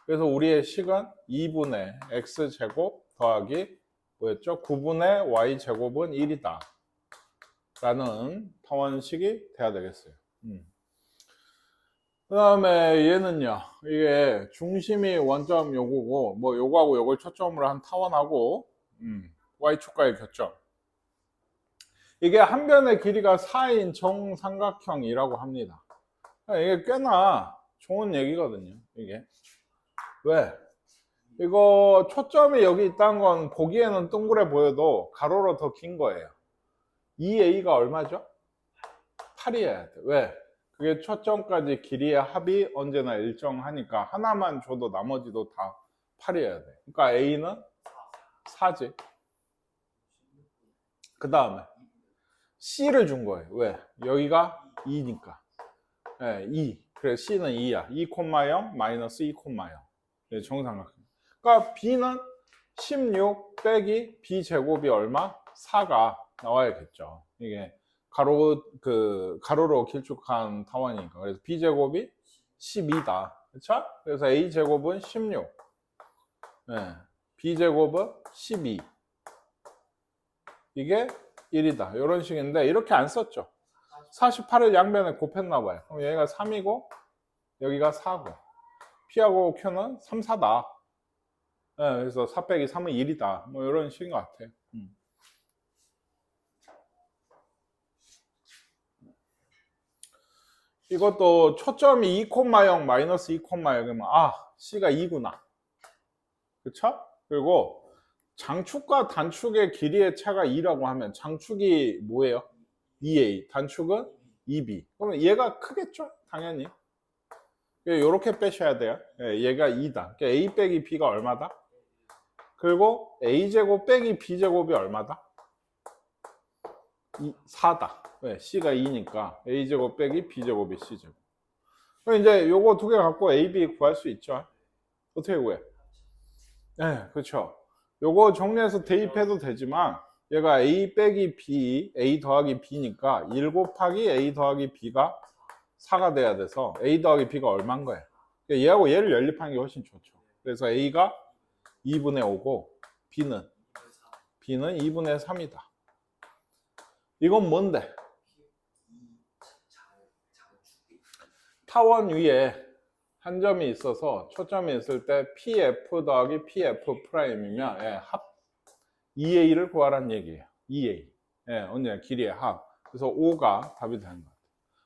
S1: 그래서 우리의 식은 2분의 x제곱 더하기 뭐였죠? 9분의 y제곱은 1이다. 라는 타원식이 돼야 되겠어요. 그 다음에 얘는요, 이게 중심이 원점 요거고, 뭐 요거하고 요걸 초점으로 한 타원하고, y축과의 교점. 이게 한 변의 길이가 4인 정삼각형이라고 합니다. 이게 꽤나 좋은 얘기거든요, 이게. 왜? 이거 초점이 여기 있다는 건 보기에는 둥그레 보여도 가로로 더 긴 거예요. 2a가 얼마죠? 8이어야 돼. 왜? 그게 초점까지 길이의 합이 언제나 일정하니까 하나만 줘도 나머지도 다 8이어야 돼. 그러니까 a는 4지. 그 다음에 c를 준 거예요. 왜? 여기가 2니까. 2. 그래서 c는 2야. 2,0 마이너스 2,0. 정삼각형. 그러니까 b는 16 빼기 b제곱이 얼마? 4가 나와야겠죠. 이게 가로로 길쭉한 타원이니까. 그래서 b제곱이 12다. 그렇죠? 그래서 a제곱은 16. b제곱은 12. 이게 1이다. 이런 식인데 이렇게 안 썼죠. 48을 양변에 곱했나 봐요. 그럼 여기가 3이고 여기가 4고 P하고 Q는 3, 4다. 그래서 4 빼기 3은 1이다. 뭐 이런 식인 것 같아요. 이것도 초점이 2,0 마이너스 2,0이면 C가 2구나. 그쵸? 그리고 장축과 단축의 길이의 차가 2라고 하면 장축이 뭐예요? 2a, 단축은 2b. 그러면 얘가 크겠죠? 당연히. 이렇게 빼셔야 돼요. 얘가 2다. 그러니까 a 빼기 b가 얼마다? 그리고 a제곱 빼기 b제곱이 얼마다? 4다. 왜? c가 2니까 a제곱 빼기 b제곱이 c제곱. 그럼 이제 요거 두 개 갖고 a, b 구할 수 있죠? 어떻게 구해? 네, 그렇죠. 요거 정리해서 대입해도 되지만 얘가 a 빼기 b, a 더하기 b니까 1 곱하기 a 더하기 b가 4가 돼야 돼서 a 더하기 b가 얼마인 거예요? 그러니까 얘하고 얘를 연립하는 게 훨씬 좋죠. 그래서 a가 2분의 5고 b는 2분의 3이다. 이건 뭔데? 타원 위에 한 점이 있어서 초점이 있을 때 pf 더하기 pf 프라임이면 합 2a를 구하라는 얘기예요. 2a. 언제 길이의 합. 그래서 5가 답이 되는 것 같아요.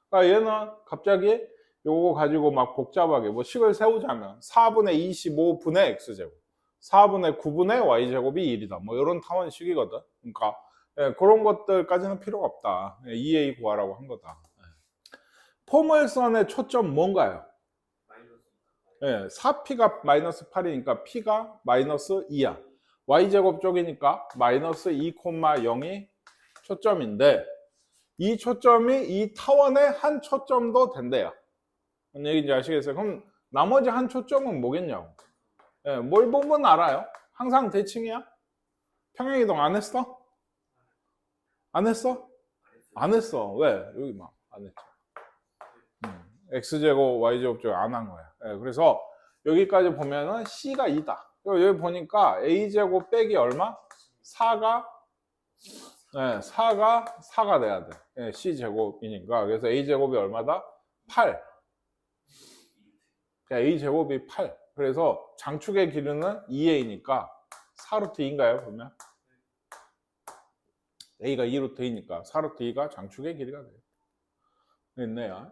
S1: 그러니까 얘는 갑자기 요거 가지고 막 복잡하게 뭐 식을 세우자면 4분의 25분의 x제곱, 4분의 9분의 y제곱이 1이다. 뭐 이런 타원식이거든. 그러니까 그런 것들까지는 필요가 없다. 2a 구하라고 한 거다. 포물선의 초점 뭔가요? 4p가 마이너스 8이니까 p가 마이너스 2야. y제곱 쪽이니까 마이너스 2,0이 초점인데 이 초점이 이 타원의 한 초점도 된대요. 뭔 얘기인지 아시겠어요? 그럼 나머지 한 초점은 뭐겠냐고. 예, 뭘 보면 알아요? 항상 대칭이야? 평행이동 안 했어? 안 했어? 안 했어. 왜? 여기 막 안 했죠. x제곱 y제곱 쪽 안 한 거야. 예, 그래서 여기까지 보면은 c가 2다. 여기 보니까 a제곱 빼기 얼마? 4가 네, 4가 돼야 돼. 네, c제곱이니까. 그래서 a제곱이 얼마다? 8. a제곱이 8. 그래서 장축의 길이는 2a니까 4루트 2인가요? 보면 a가 2루트 2니까 4루트 2가 장축의 길이가 돼요. 있네요.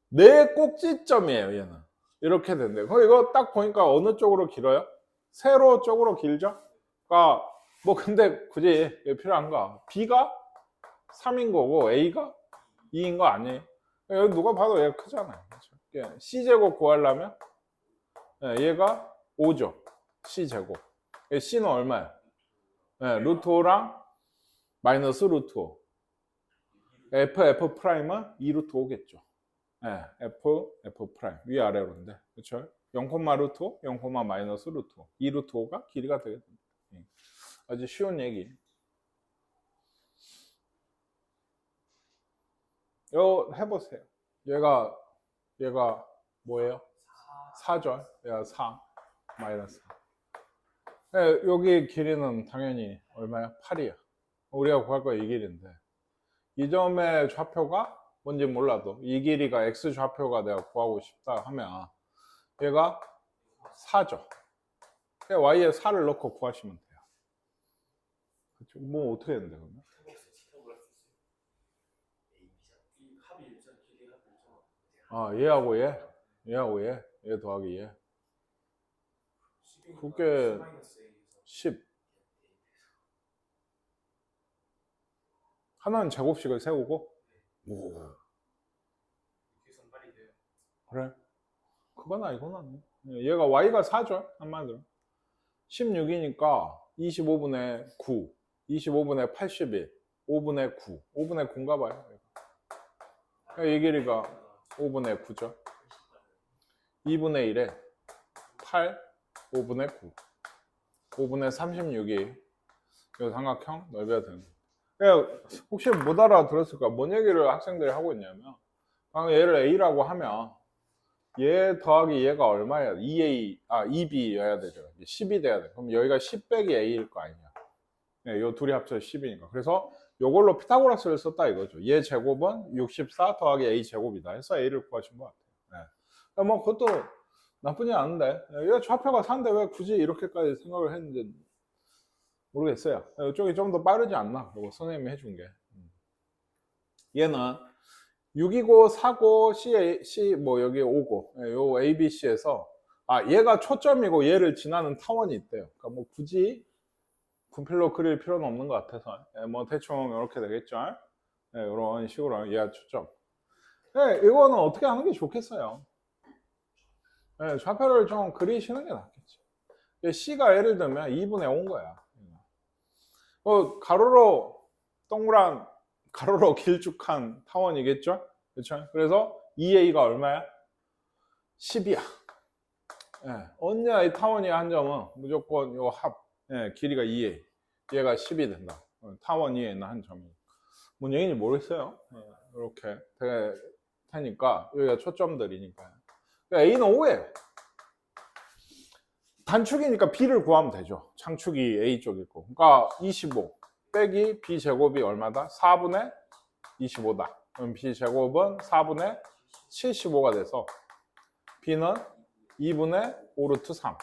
S1: 네 꼭지점이에요, 얘는. 이렇게 된대요. 이거 딱 보니까 어느 쪽으로 길어요? 세로 쪽으로 길죠? 그러니까 뭐 근데 굳이 왜 필요한가? b가 3인 거고 a가 2인 거 아니에요? 여기 누가 봐도 얘가 크잖아요. 그렇죠? c제곱 구하려면 얘가 5죠. c제곱. c는 얼마야? 루트 5랑 마이너스 루트 5. f 프라임은 2루트 5겠죠. f 프라임 위아래로인데 그렇죠? 0, 루트 5, 0, 마이너스 루트 5. 2루트 5가 길이가 되겠습니다. 아주 쉬운 얘기. 이거 해보세요. 얘가 뭐예요? 4죠. 얘가 4 마이너스 4. 여기 길이는 당연히 얼마야? 8이야. 우리가 구할 거 이 길인데 이 점의 좌표가 뭔지 몰라도 이 길이가 x 좌표가 내가 구하고 싶다 하면 얘가 4죠. y에 4를 넣고 구하시면 돼요. 그렇죠? 뭐 어떻게 되는데 그러면? 얘하고 얘 더하기 얘. 그게 10. 하나는 제곱식을 세우고. 오. 그래? 그건 아니구나. 얘가 y가 4죠. 한마디로. 16이니까 25분의 9, 25분의 81, 5분의 9. 5분의 9인가 봐요. 이 길이가 5분의 9죠. 2분의 1에 8, 5분의 9. 5분의 36이 이 삼각형 넓이가 되는 거예요. 혹시 못 알아들었을까? 뭔 얘기를 학생들이 하고 있냐면 방금 얘를 A라고 하면 얘 더하기 얘가 얼마야? 2B여야 되죠. 10이 돼야 돼. 그럼 여기가 10 빼기 A일 거 아니냐. 이 둘이 합쳐서 10이니까. 그래서 이걸로 피타고라스를 썼다 이거죠. 얘 제곱은 64 더하기 A 제곱이다 해서 A를 구하신 것 같아요. 뭐 그것도 나쁘지 않은데 얘 좌표가 4인데 왜 굳이 이렇게까지 생각을 했는지 모르겠어요. 이쪽이 좀 더 빠르지 않나? 이거 선생님이 해준 게. 얘는 6이고 4고 C 뭐 여기 5고 요 ABC에서 얘가 초점이고 얘를 지나는 타원이 있대요. 그러니까 뭐 굳이 분필로 그릴 필요는 없는 것 같아서 뭐 대충 이렇게 되겠죠. 이런 식으로 얘가 초점. 이거는 어떻게 하는 게 좋겠어요. 좌표를 좀 그리시는 게 낫겠죠. C가 예를 들면 2분의 5인 거야. 가로로 동그란 가로로 길쭉한 타원이겠죠? 그렇죠? 그래서 2A가 얼마야? 10이야. 언제 이 타원이 한 점은 무조건 요 합, 길이가 2A. 얘가 10이 된다. 타원 2에 있는 한 점이. 뭔 얘기인지 모르겠어요. 이렇게 될 테니까 여기가 초점들이니까. 그러니까 A는 5예요. 단축이니까 B를 구하면 되죠. 창축이 A 쪽일 거. 그러니까 25 빼기 B 제곱이 얼마다? 4분의 25다. 그럼 B 제곱은 4분의 75가 돼서 B는 2분의 5루트 3.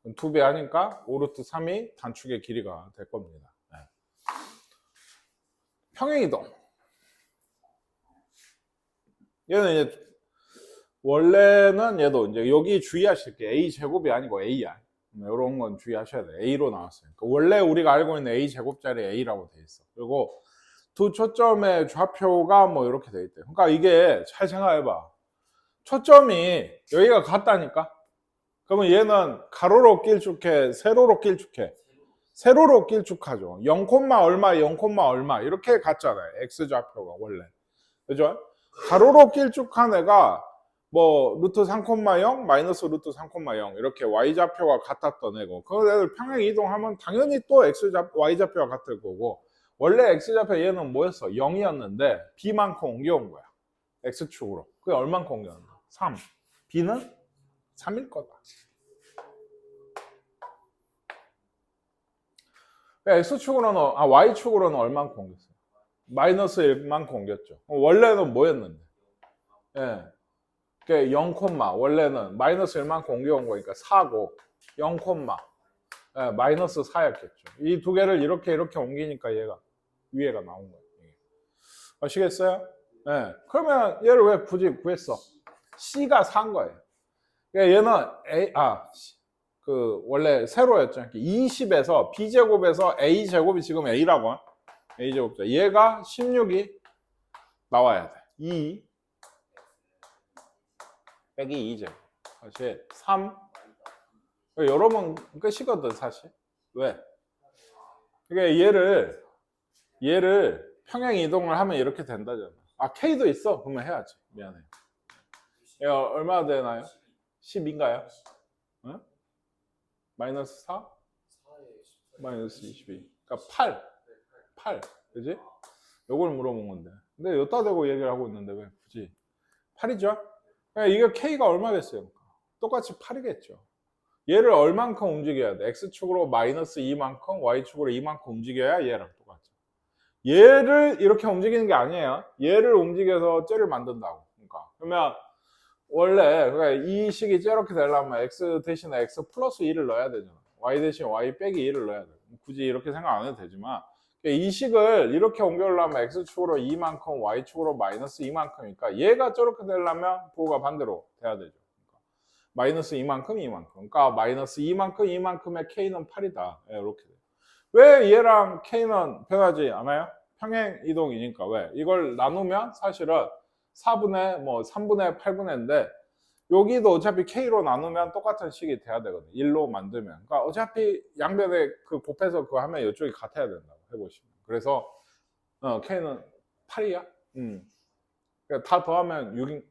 S1: 2배 하니까 5루트 3이 단축의 길이가 될 겁니다. 평행이동. 얘는 이제 원래는 얘도 이제 여기 주의하실 게 A 제곱이 아니고 A야. 이런 건 주의하셔야 돼요. A로 나왔어요. 그러니까 원래 우리가 알고 있는 A 제곱자리 A라고 돼 있어. 그리고 두 초점의 좌표가 뭐 이렇게 돼 있대요. 그러니까 이게 잘 생각해봐. 초점이 여기가 같다니까. 그러면 얘는 가로로 길쭉해, 세로로 길쭉해. 세로로 길쭉하죠. 0, 얼마, 0, 얼마 이렇게 갔잖아요. x좌표가 원래. 그죠? 가로로 길쭉한 애가 뭐 루트 3,0 마이너스 루트 3,0 이렇게 y좌표가 같았던 애고 그 애들 평행 이동하면 당연히 또 y좌표가 같을 거고 원래 x좌표 얘는 뭐였어? 0이었는데 b만큼 옮겨온 거야. x축으로. 그게 얼만큼 옮겨온 거야? 3. b는 3일 거다. x축으로는 y축으로는 얼만큼 옮겼어요? 마이너스 1만큼 옮겼죠. 원래는 뭐였는데? 예. 0, 원래는 마이너스 1만큼 옮겨온 거니까 4고 0, 예, 마이너스 4였겠죠. 이 두 개를 이렇게 옮기니까 얘가 위에가 나온 거예요. 아시겠어요? 예. 그러면 얘를 왜 굳이 구했어? C가 4인 거예요. 그러니까 얘는 원래 세로였죠. 20에서 B제곱에서 A제곱이 지금 A라고. A제곱자. 얘가 16이 나와야 돼. 2 빼기 2제곱. 사실 3. 여러분 끝이거든 사실. 왜? 그러니까 얘를 평행 이동을 하면 이렇게 된다잖아. K도 있어. 그러면 해야지. 미안해요. 얘가 얼마나 되나요? 10인가요? 응? 마이너스 4? 마이너스 22. 그러니까 8. 그지? 요걸 물어본 건데. 근데 여기다 대고 얘기를 하고 있는데 왜 굳이? 8이죠? 그러니까 이게 K가 얼마겠어요? 똑같이 8이겠죠. 얘를 얼만큼 움직여야 돼? X축으로 마이너스 2만큼, Y축으로 2만큼 움직여야 얘랑 똑같죠. 얘를 이렇게 움직이는 게 아니에요. 얘를 움직여서 쟤를 만든다고. 그러면 원래 그러니까 이 식이 이렇게 되려면 x 대신에 x 플러스 2를 넣어야 되잖아. y 대신 y 빼기 2를 넣어야 돼. 굳이 이렇게 생각 안 해도 되지만 이 식을 이렇게 옮겨려면 x축으로 2만큼 y축으로 마이너스 2만큼이니까 얘가 저렇게 되려면 부호가 반대로 돼야 되죠. 그러니까 마이너스 2만큼. 그러니까 마이너스 2만큼의 k는 8이다. 이렇게 돼요. 왜 얘랑 k는 변하지 않아요? 평행 이동이니까. 왜? 이걸 나누면 사실은 4분의 3분의 8분의인데 여기도 어차피 k로 나누면 똑같은 식이 돼야 되거든요. 1로 만들면. 그러니까 어차피 양변에 그 곱해서 그거 하면 이쪽이 같아야 된다고 해보시면. 그래서 k는 8이야. 그러니까 다 더하면 6인.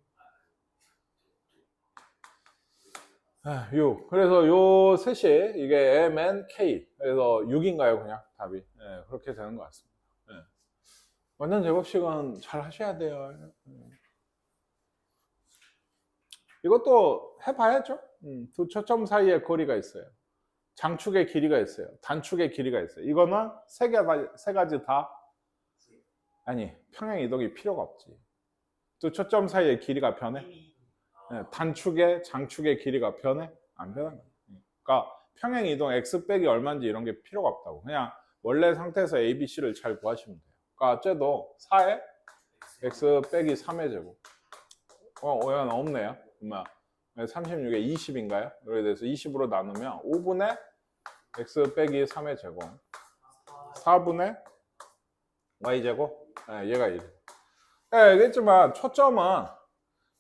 S1: 6. 그래서 요 셋이 이게 m, n, k. 그래서 6인가요, 그냥 답이. 네, 그렇게 되는 것 같습니다. 네. 완전 제곱식은 잘 하셔야 돼요. 이것도 해봐야죠. 두 초점 사이에 거리가 있어요. 장축의 길이가 있어요. 단축의 길이가 있어요. 이거는 세 가지 다 평행 이동이 필요가 없지. 두 초점 사이의 길이가 변해? 네, 단축의 장축의 길이가 변해? 안 변해. 그러니까 평행 이동 x 빼기 얼마인지 이런 게 필요가 없다고. 그냥 원래 상태에서 a, b, c를 잘 구하시면 돼요. 그러니까 쟤도 4에 x 빼기 3의 제곱. 오해는 없네요. 36에 20인가요? 여기에 대해서 20으로 나누면 5분의 x 빼기 3의 제곱 4분의 y제곱. 얘가 1. 알겠지만 초점은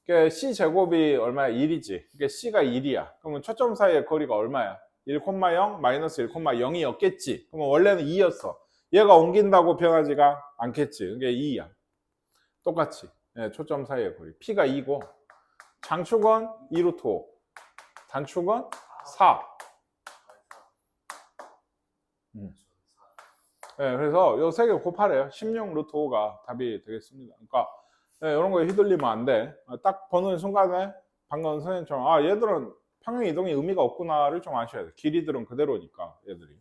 S1: c제곱이 얼마야? 1이지. 그러니까 c가 1이야. 그러면 초점 사이의 거리가 얼마야? 1,0 마이너스 1,0이었겠지. 그러면 원래는 2였어. 얘가 옮긴다고 변하지가 않겠지. 그게 2야. 똑같이. 초점 사이의 거리. p가 2고 장축은 2루트 5. 단축은 4. 그래서 요 세 개 곱하래요. 16 루트 5가 답이 되겠습니다. 그러니까 이런 거에 휘둘리면 안 돼. 딱 보는 순간에 방금 선생님처럼 얘들은 평행 이동이 의미가 없구나를 좀 아셔야 돼. 길이들은 그대로니까 얘들이.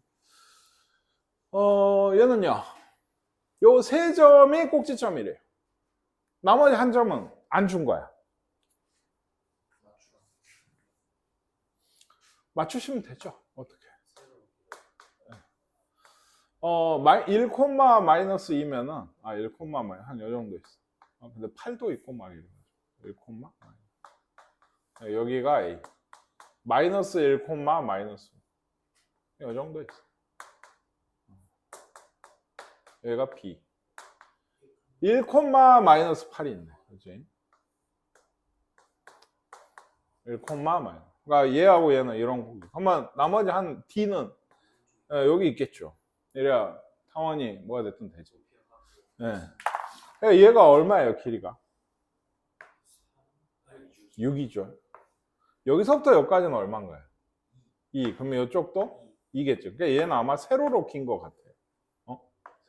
S1: 얘는요. 요 세 점이 꼭지점이래요. 나머지 한 점은 안 준 거야. 맞추시면 되죠. 어떻게? 1, 마이너스 2면은 1, 한 요 정도 있어. 근데 8도 있고 막 이런 거죠. 1, 여기가 A. 마이너스 1, 마이너스. 요 정도 있어. 여기가 B. 1, 마이너스 8이 있네. 그렇지? 1, 마이너스. 그러니까 얘하고 얘는 이런 거기. 그러면 나머지 한 D는 여기 있겠죠. 이래야 타원이 뭐가 됐든 되죠. 예. 얘가 얼마예요, 길이가? 6이죠. 여기서부터 여기까지는 얼마인가요? 2. 그러면 이쪽도 2겠죠. 그러니까 얘는 아마 세로로 긴 것 같아요.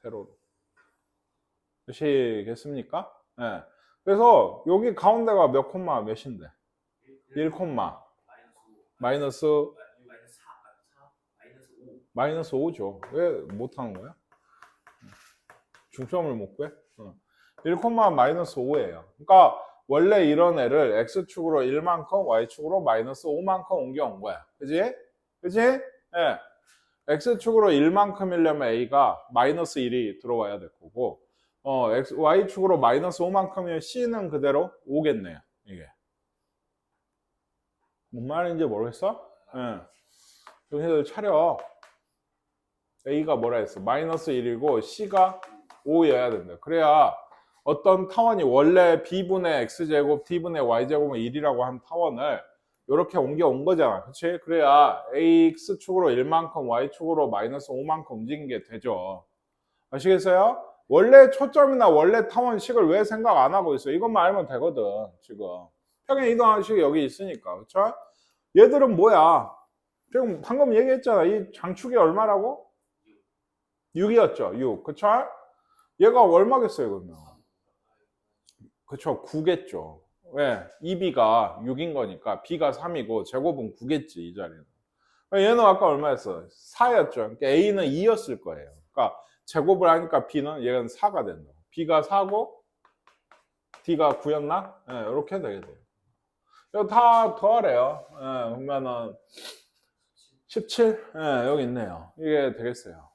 S1: 세로로. 아시겠습니까? 예. 그래서 여기 가운데가 몇 콤마 몇인데? 1 콤마 마이너스 마이너스 5죠. 왜 못하는 거야? 중점을 못 구해? 1 콤마 마이너스 5예요. 그러니까 원래 이런 애를 x축으로 1만큼 y축으로 마이너스 5만큼 옮겨온 거야. 그지? 그지? 예. x축으로 1만큼이려면 a가 마이너스 1이 들어와야 될 거고 y축으로 마이너스 5만큼이면 c는 그대로 5겠네요. 이게 뭔 말인지 모르겠어? 예. 정신을 차려. a가 뭐라 했어? 마이너스 1이고 c가 5여야 된다. 그래야 어떤 타원이 원래 b분의 x제곱 d분의 y제곱은 1이라고 한 타원을 이렇게 옮겨온 거잖아. 그치? 그래야 ax축으로 1만큼 y축으로 마이너스 5만큼 움직인 게 되죠. 아시겠어요? 원래 초점이나 원래 타원식을 왜 생각 안 하고 있어? 이것만 알면 되거든. 지금 평행 이동하는 식이 여기 있으니까. 그쵸? 얘들은 뭐야? 지금 방금 얘기했잖아. 이 장축이 얼마라고? 6이었죠. 6. 그쵸? 얘가 얼마겠어요, 그러면? 그쵸. 9겠죠. 왜? 2b가 6인 거니까 b가 3이고 제곱은 9겠지, 이 자리는. 얘는 아까 얼마였어? 4였죠. 그러니까 a는 2였을 거예요. 그러니까 제곱을 하니까 b는 얘는 4가 된다. b가 4고 d가 9였나? 네, 이렇게 되게 돼요. 이거 다 더하래요. 네, 보면은 17? 네, 여기 있네요. 이게 되겠어요.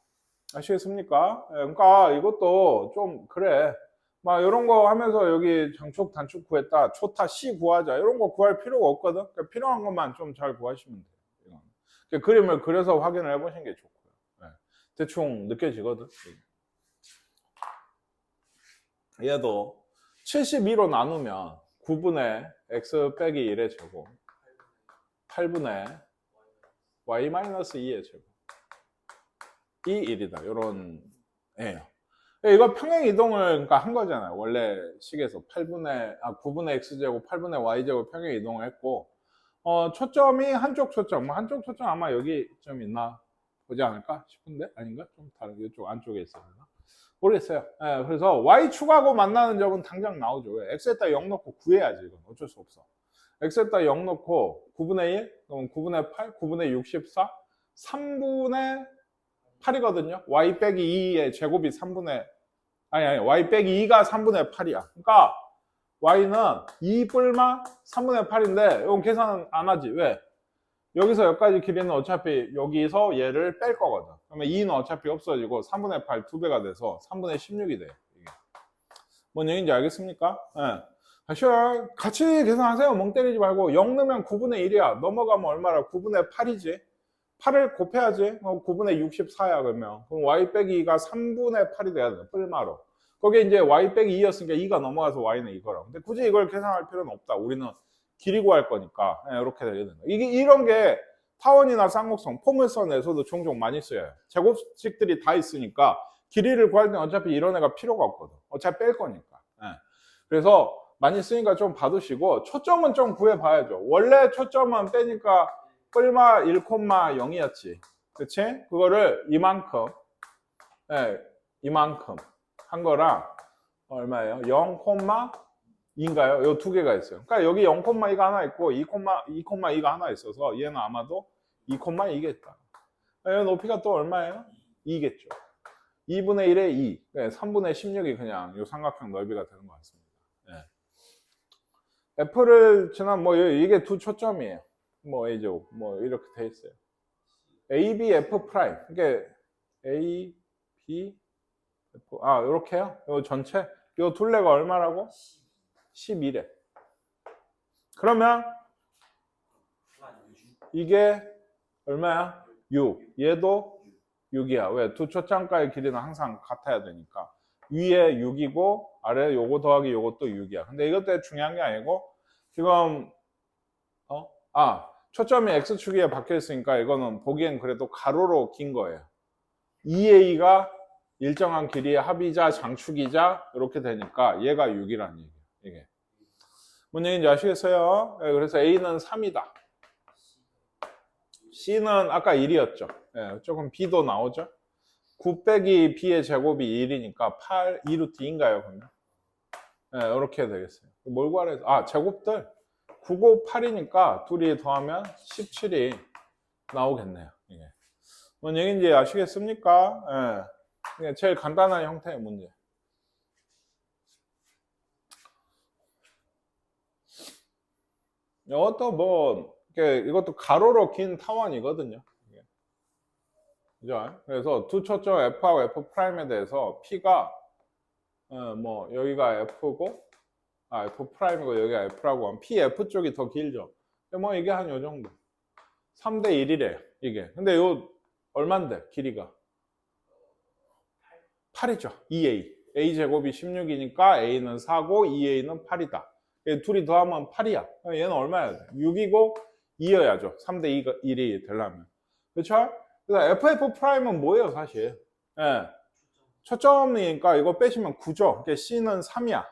S1: 아시겠습니까? 네, 그러니까 이것도 좀 그래. 막 이런 거 하면서 여기 장축 단축 구했다. 초타 C 구하자. 이런 거 구할 필요가 없거든. 그러니까 필요한 것만 좀 잘 구하시면 돼요. 그러니까 그림을 그려서 확인을 해보시는 게 좋고요. 네. 대충 느껴지거든. 얘도 72로 나누면 9분의 x 빼기 1의 제곱 8분의 y-2의 제곱 이 1이다. 이런 애예요. 이거 평행 이동을 그러니까 한 거잖아요. 원래 식에서 9분의 x제곱 8분의 y제곱 평행 이동을 했고 초점이 한쪽 초점 아마 여기 좀 있나 보지 않을까 싶은데 아닌가? 좀 다른 이쪽 안쪽에 있어야 되나? 모르겠어요. 예, 그래서 y축하고 만나는 점은 당장 나오죠. 왜? x에다 0 넣고 구해야지. 이건 어쩔 수 없어. x에다 0 넣고 9분의 1, 그럼 9분의 8, 9분의 64, 3분의 8이거든요. y 빼기 2의 제곱이 3분의 아니 y 빼기 2가 3분의 8이야. 그러니까 y는 2 뿔마 3분의 8인데 이건 계산 안 하지. 왜? 여기서 여기까지 길이는 어차피 여기서 얘를 뺄 거거든. 그러면 2는 어차피 없어지고 3분의 8 2배가 돼서 3분의 16이 돼요. 이게. 뭔 얘기인지 알겠습니까? 네. 같이 계산하세요. 멍 때리지 말고 0 넣으면 9분의 1이야. 넘어가면 얼마라? 9분의 8이지. 8을 곱해야지. 9분의 64야 그러면. 그럼 y 빼기 2가 3분의 8이 돼야 돼. 뿔마로. 거기에 이제 y 빼기 2였으니까 2가 넘어가서 y는 이거라. 근데 굳이 이걸 계산할 필요는 없다. 우리는 길이 구할 거니까 이렇게 되게 된다. 이런 게 타원이나 쌍곡선, 포물선에서도 종종 많이 쓰여요. 제곱식들이 다 있으니까 길이를 구할 때는 어차피 이런 애가 필요가 없거든. 어차피 뺄 거니까. 그래서 많이 쓰니까 좀 봐두시고 초점은 좀 구해봐야죠. 원래 초점은 빼니까 뿔마 1,0이었지. 그치? 그거를 이만큼 한 거랑 얼마예요? 0,2인가요? 요 두 개가 있어요. 그러니까 여기 0,2가 하나 있고 2,2가 하나 있어서 얘는 아마도 2,2겠다. 얘 높이가 또 얼마예요? 2겠죠. 2분의 1에 2. 3분의 16이 그냥 요 삼각형 넓이가 되는 것 같습니다. F를 지난 이게 두 초점이에요. A제곱 이렇게 돼 있어요. A, B, F 프라임. 이게 A, B, F. 이렇게요? 요 전체 요 둘레가 얼마라고? 12래. 그러면 이게 얼마야? 6. 얘도 6이야. 왜? 두 초점가의 길이는 항상 같아야 되니까. 위에 6이고 아래 요거 더하기 요것도 6이야. 근데 이것도 중요한 게 아니고 지금 초점이 X축에 박혀 있으니까 이거는 보기엔 그래도 가로로 긴 거예요. 2a가 일정한 길이의 합이자 장축이자 이렇게 되니까 얘가 6이라는 얘기예요. 이게 뭔 얘기인지 아시겠어요? 네, 그래서 a는 3이다. c는 아까 1이었죠. 네, 조금 b도 나오죠. 9 빼기 b의 제곱이 1이니까 8, 2루트 2인가요? 그러면? 네, 이렇게 되겠어요. 뭘 구하래요? 아, 제곱들 9, 9, 8이니까 둘이 더하면 17이 나오겠네요. 이게 뭔 얘기인지 아시겠습니까? 예. 이게 제일 간단한 형태의 문제. 이것도 뭐 이것도 가로로 긴 타원이거든요. 그죠? 그래서 두 초점 F하고 F'에 대해서 P가 뭐 여기가 F고 F'이고 여기가 F라고 하면 PF 쪽이 더 길죠. 뭐 이게 한 요 정도. 3대 1이래요. 이게. 근데 요 얼만데 길이가? 8이죠. 2A. A 제곱이 16이니까 A는 4고 2A는 8이다. 둘이 더하면 8이야. 얘는 얼마야 돼? 6이고 2여야죠. 3대 2가 1이 되려면. 그렇죠? 그래서 FF'은 뭐예요, 사실? 예. 초점이니까 이거 빼시면 9죠. 그러니까 C는 3이야.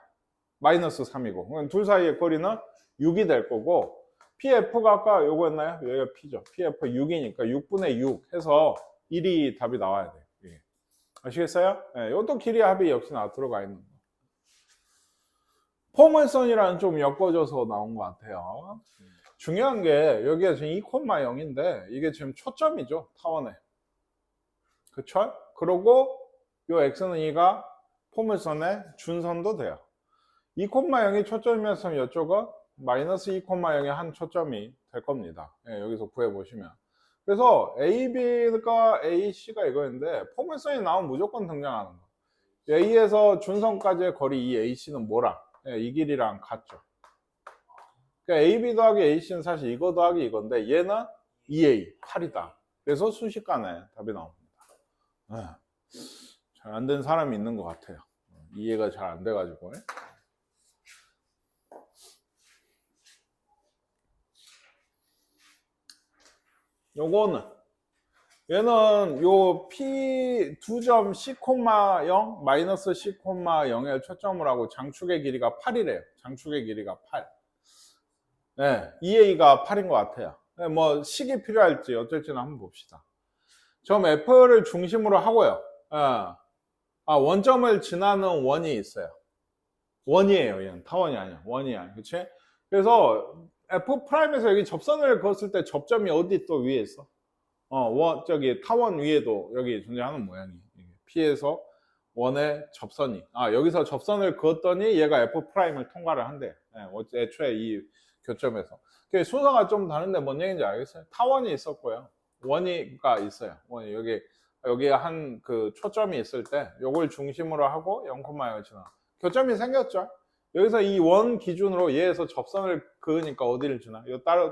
S1: 마이너스 3이고. 둘 사이의 거리는 6이 될 거고, PF가 아까 요거였나요? 여기가 P죠. PF 6이니까 6분의 6 해서 1이 답이 나와야 돼요. 예. 아시겠어요? 예. 이것도 길이 합이 역시나 들어가 있는 거. 포물선이라는 좀 엮어져서 나온 것 같아요. 중요한 게 여기가 지금 2,0인데 이게 지금 초점이죠. 타원에. 그쵸? 그리고 요 x는 2가 포물선의 준선도 돼요. 2,0이 초점이었으면 이쪽은 마이너스 2,0의 한 초점이 될 겁니다. 예, 여기서 구해보시면. 그래서 AB가 AC가 이거인데 포물선이 나오면 무조건 등장하는 거. A에서 준선까지의 거리 이 AC는 뭐랑? 예, 이 길이랑 같죠. 그러니까 AB 더하기 AC는 사실 이거 더하기 이건데 얘는 2A, 8이다. 그래서 순식간에 답이 나옵니다. 잘 안 된 사람이 있는 것 같아요. 이해가 잘 안 돼가지고. 요거는 얘는 요 P 2점 C,0 마이너스 C,0에 초점을 하고 장축의 길이가 8이래요. 장축의 길이가 8. 네, EA가 8인 것 같아요. 네, 뭐 식이 필요할지 어쩔지는 한번 봅시다. 점 F를 중심으로 하고요. 원점을 지나는 원이 있어요. 원이에요. 얘는 타원이 아니야. 원이야. 그치? 그래서 F'에서 여기 접선을 그었을 때 접점이 어디 또 위에 있어? 저기 타원 위에도 여기 존재하는 모양이에요. P에서 원의 접선이. 여기서 접선을 그었더니 얘가 F'을 통과를 한대. 애초에 이 교점에서. 순서가 좀 다른데 뭔 얘기인지 알겠어요? 타원이 있었고요. 원이가 있어요. 원이 여기 한 그 초점이 있을 때 요걸 중심으로 하고 0,0을 지나. 교점이 생겼죠? 여기서 이 원 기준으로 얘에서 접선을 그으니까 어디를 지나?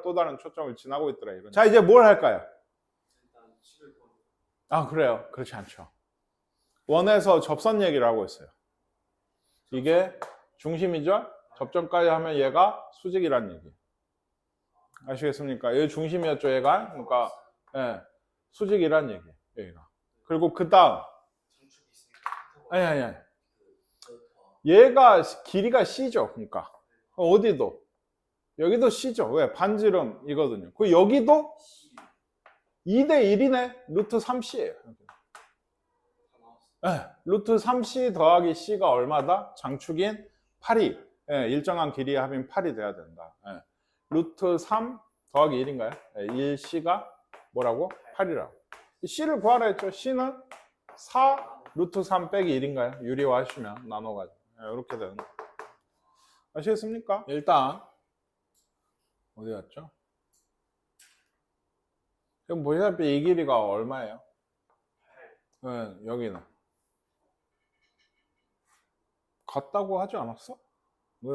S1: 또 다른 초점을 지나고 있더라. 이런. 자, 이제 뭘 할까요? 그래요. 그렇지 않죠. 원에서 접선 얘기를 하고 있어요. 이게 중심이죠? 접점까지 하면 얘가 수직이란 얘기. 아시겠습니까? 얘 중심이었죠, 얘가. 그러니까 수직이란 얘기. 얘가. 그리고 그 다음. 아니. 얘가 길이가 C죠. 그러니까 어디도 여기도 C죠. 왜? 반지름이거든요. 그 여기도 2대 1이네. 루트 3C예요. 루트 3C 더하기 C가 얼마다? 장축인 8이 일정한 길이의 합인 8이 돼야 된다. 루트 3 더하기 1인가요? 1C가 뭐라고? 8이라고. C를 구하라 했죠. C는 4 루트 3 빼기 1인가요? 유리화 하시면 나눠가지고 이렇게 되는 거예요. 아시겠습니까? 일단 어디 갔죠? 그럼 보시다시피 이 길이가 얼마예요? 여기는 같다고 하지 않았어? 왜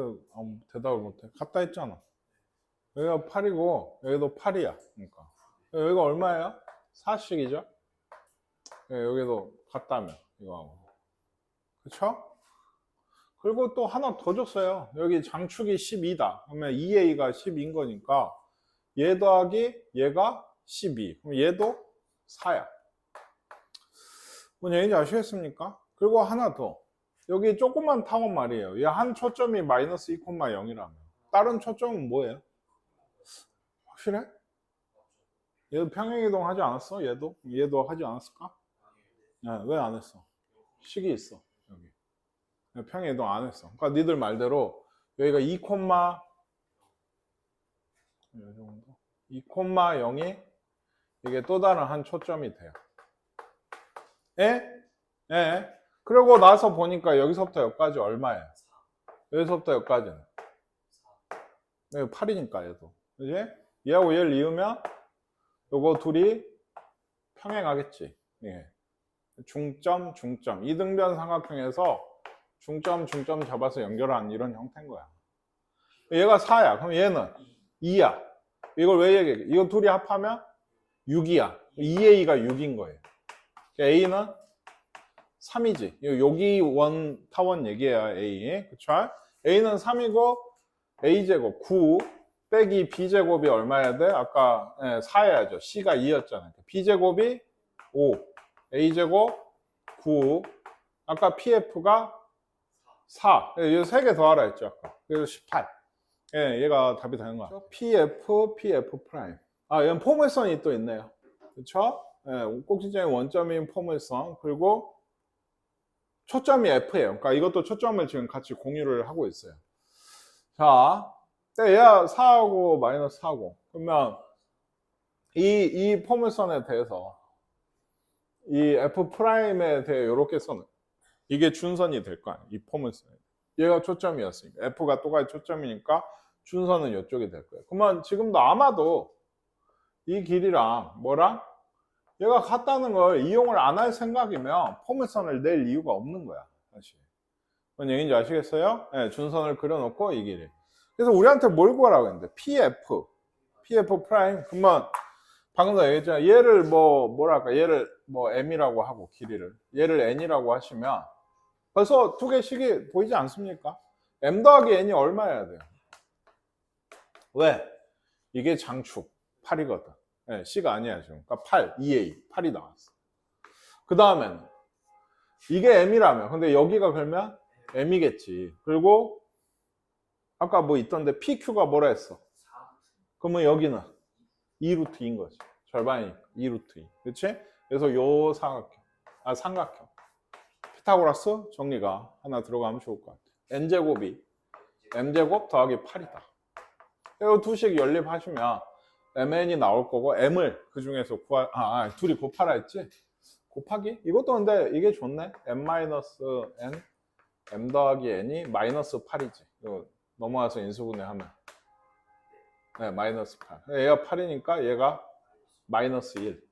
S1: 대답을 못해? 같다 했잖아. 여기가 8이고 여기도 8이야. 그러니까 여기가 얼마예요? 4씩이죠? 여기도 같다면 이거하고. 그쵸? 그리고 또 하나 더 줬어요. 여기 장축이 12다. 그러면 2A가 12인 거니까 얘 더하기 얘가 12. 그럼 얘도 4야. 뭔 얘기인지 아시겠습니까? 그리고 하나 더. 여기 조그만 타원 말이에요. 얘 한 초점이 마이너스 2,0이라며. 다른 초점은 뭐예요? 확실해? 얘도 평행이동 하지 않았어? 얘도 하지 않았을까? 네, 왜 안 했어? 식이 있어. 여기. 평행이동 안 했어. 그러니까 니들 말대로 여기가 2, 이 정도? 2,0이 이게 또 다른 한 초점이 돼요. 예? 예. 그리고 나서 보니까 여기서부터 여기까지 얼마예요? 여기서부터 여기까지는. 여기 8이니까 얘도. 그지? 얘하고 얘를 이으면 요거 둘이 평행하겠지. 예. 중점, 중점. 이등변 삼각형에서 중점, 중점 잡아서 연결한 이런 형태인 거야. 얘가 4야. 그럼 얘는 2야. 이걸 왜 얘기해? 이거 둘이 합하면 6이야. 2A가 6인 거예요. A는 3이지. 여기 원 타원 얘기해요, A. 그쵸? A는 3이고, A제곱 9 빼기 B제곱이 얼마여야 돼? 아까 4여야죠. C가 2였잖아요. B제곱이 5, A제곱 9, 아까 PF가 4. 이거 3개 더하라 했죠, 아까. 그래서 18. 예, 얘가 답이 되는 거야. PF, PF 프라임. 아, 얘는 포물선이 또 있네요. 그쵸? 예, 꼭지점의 원점인 포물선. 그리고 초점이 F예요. 그러니까 이것도 초점을 지금 같이 공유를 하고 있어요. 자, 얘가 4하고 마이너스 4고. 그러면 이 포물선에 대해서 이 F 프라임에 대해 이렇게 써는 이게 준선이 될 거 아니에요. 이 포물선. 얘가 초점이었으니까. F가 똑같이 초점이니까 준선은 이쪽이 될 거예요. 그러면 지금도 아마도 이 길이랑 뭐랑 얘가 같다는 걸 이용을 안 할 생각이면 포물선을 낼 이유가 없는 거야. 사실. 뭔 얘기인지 아시겠어요? 네, 준선을 그려놓고 이 길이. 그래서 우리한테 뭘 구하라고 했는데 PF 프라임. 그러면 방금 전에 얘기했잖아. 얘를 뭐랄까 얘를 M이라고 하고 길이를 얘를 N이라고 하시면 벌써 두 개씩이 보이지 않습니까? M 더하기 N이 얼마여야 돼요? 왜? 이게 장축 8이거든. 네, C가 아니야 지금. 그러니까 8, 2A 8이 나왔어. 그 다음에는 이게 M이라면 근데 여기가 그러면 M이겠지. 그리고 아까 뭐 있던데 PQ가 뭐라 했어? 그러면 여기는 2루트인 거지. 절반이니까 2루트 2. 그렇지? 그래서 요 삼각형. 피타고라스 정리가 하나 들어가면 좋을 것 같아. N제곱이 M제곱 더하기 8이다. 이 두식 연립하시면 MN이 나올 거고 M을 그 중에서 둘이 곱하라 했지? 곱하기? 이것도 근데 이게 좋네. M-N M 더하기 N이 마이너스 8이지. 이거 넘어와서 인수분해하면 네, 마이너스 8. 얘가 8이니까 얘가 마이너스 1.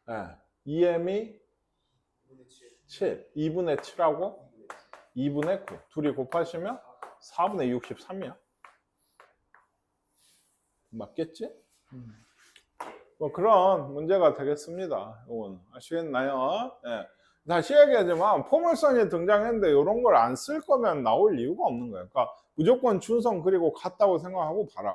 S1: 네. 2M이 7. 2분의 7하고 2분의 9. 둘이 곱하시면 4분의 63이야. 맞겠지? 뭐 그런 문제가 되겠습니다. 이건 아시겠나요? 네. 다시 얘기하지만 포물선이 등장했는데 이런 걸 안 쓸 거면 나올 이유가 없는 거예요. 그러니까 무조건 준선 그리고 같다고 생각하고 봐라.